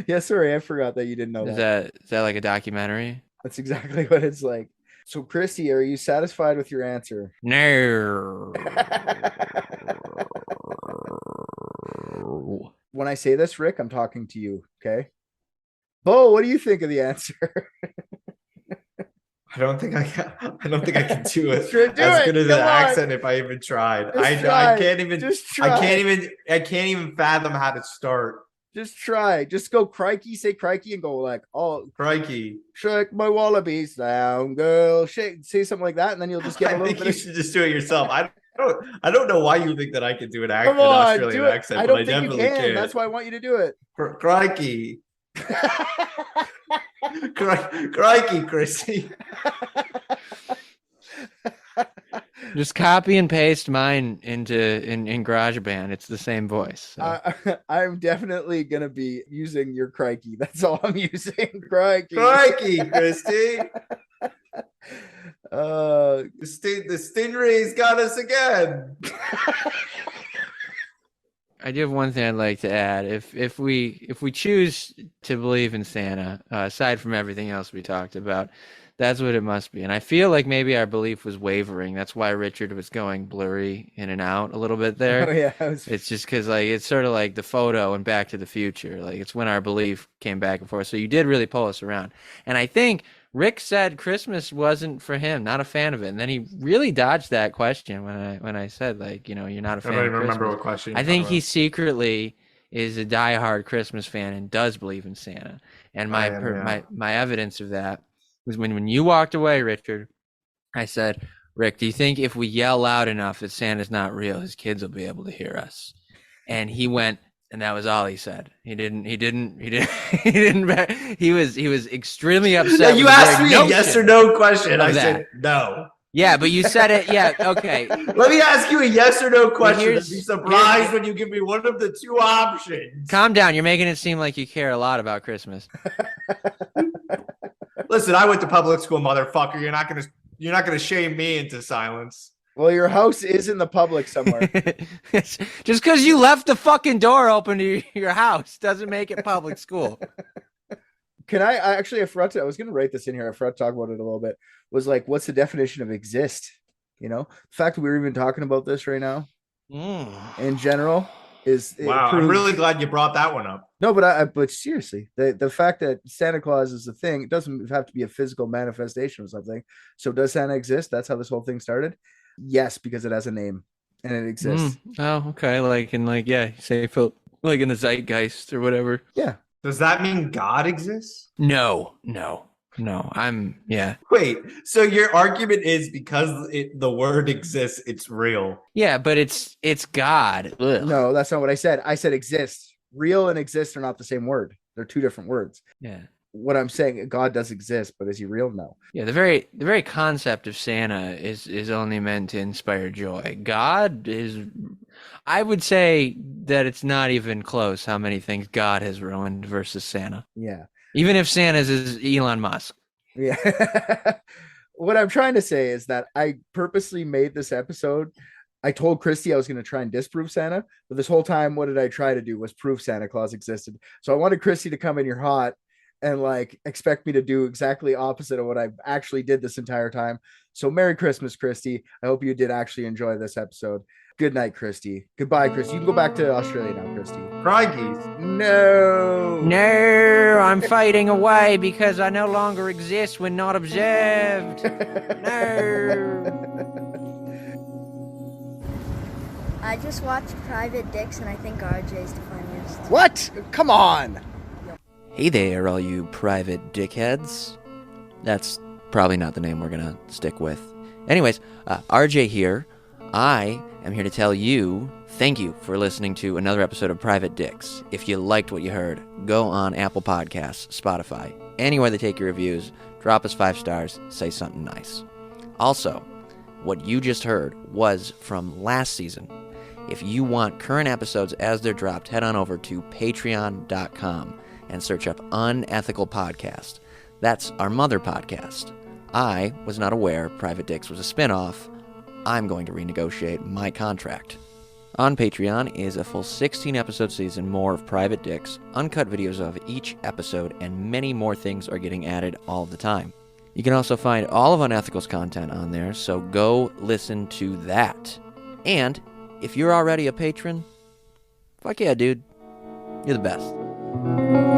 Yeah, sorry, I forgot that you didn't know that. Is that like a documentary? That's exactly what it's like. So, Kristy, are you satisfied with your answer? No. When I say this, Rick, I'm talking to you, okay? Bo, what do you think of the answer? I don't think I can do it Good as an accent if I even tried. I can't even. Just try. I can't even fathom how to start. Just try. Just go crikey, say crikey, and go like, oh, crikey, shake my wallabies down, girl. Shake, say something like that, and then you'll just get a little bit. You should just do it yourself. I don't know why you think that I can do an Australian accent. I don't think you can. That's why I want you to do it. Crikey. Crikey, Kristy. Just copy and paste mine in GarageBand. It's the same voice. So. I'm definitely gonna be using your crikey. That's all I'm using. Crikey, Kristy. The stingray's got us again. I do have one thing I'd like to add. If we choose to believe in Santa, aside from everything else we talked about, that's what it must be. And I feel like maybe our belief was wavering. That's why Richard was going blurry in and out a little bit there. Oh, yeah. It's just because like it's sort of like the photo and Back to the Future. Like it's when our belief came back and forth. So you did really pull us around. And I think Rick said Christmas wasn't for him, not a fan of it. And then he really dodged that question when I said like, you're not a fan. I don't even of remember what question. I think he secretly is a diehard Christmas fan and does believe in Santa. And my evidence of that was when you walked away, Richard. I said, Rick, do you think if we yell loud enough that Santa's not real, his kids will be able to hear us? And he went, and that was all he said. He was extremely upset. You asked me a yes or no question. I said no. Yeah, but you said it. Yeah, okay. Let me ask you a yes or no question. I'd be surprised when you give me one of the two options. Calm down. You're making it seem like you care a lot about Christmas. Listen, I went to public school, motherfucker. You're not gonna shame me into silence. Well, your house is in the public somewhere. Just because you left the fucking door open to your house doesn't make it public school. Can I forgot to, I was going to write this in here. I forgot to talk about it a little bit. Was like, what's the definition of exist? The fact that we're even talking about this right now in general is wow. I'm really glad you brought that one up. No, but seriously, the fact that Santa Claus is a thing, it doesn't have to be a physical manifestation of something. So does Santa exist? That's how this whole thing started. Yes, because it has a name and it exists. Oh, okay. Say like in the zeitgeist or whatever. Yeah. Does that mean God exists? No. Wait, so your argument is because the word exists, it's real. Yeah, but it's God. Ugh. No, that's not what I said. I said exist. Real and exist are not the same word. They're two different words. Yeah. What I'm saying, God does exist, but is he real? No. Yeah, the very concept of Santa is only meant to inspire joy. God is I would say that it's not even close how many things God has ruined versus Santa. Yeah. Even if Santa's is Elon Musk. Yeah. What I'm trying to say is that I purposely made this episode. I told Kristy I was going to try and disprove Santa, but this whole time, what did I try to do was prove Santa Claus existed. So I wanted Kristy to come in here hot and like expect me to do exactly opposite of what I actually did this entire time. So Merry Christmas, Kristy. I hope you did actually enjoy this episode. Good night, Kristy. Goodbye, Kristy. You can go back to Australia now, Kristy. Crikey's. No. No, I'm fading away because I no longer exist when not observed. No. I just watched Private Dicks and I think RJ's the funniest. What? Come on. Hey there, all you private dickheads. That's probably not the name we're gonna stick with. Anyways, RJ here. I am here to tell you thank you for listening to another episode of Private Dicks. If you liked what you heard, go on Apple Podcasts, Spotify, anywhere they take your reviews, drop us 5 stars, say something nice. Also, what you just heard was from last season. If you want current episodes as they're dropped, head on over to patreon.com and search up Unethical Podcast. That's our mother podcast. I was not aware Private Dicks was a spinoff. I'm going to renegotiate my contract. On Patreon is a full 16-episode season more of Private Dicks, uncut videos of each episode, and many more things are getting added all the time. You can also find all of Unethical's content on there, so go listen to that. And if you're already a patron, fuck yeah, dude. You're the best.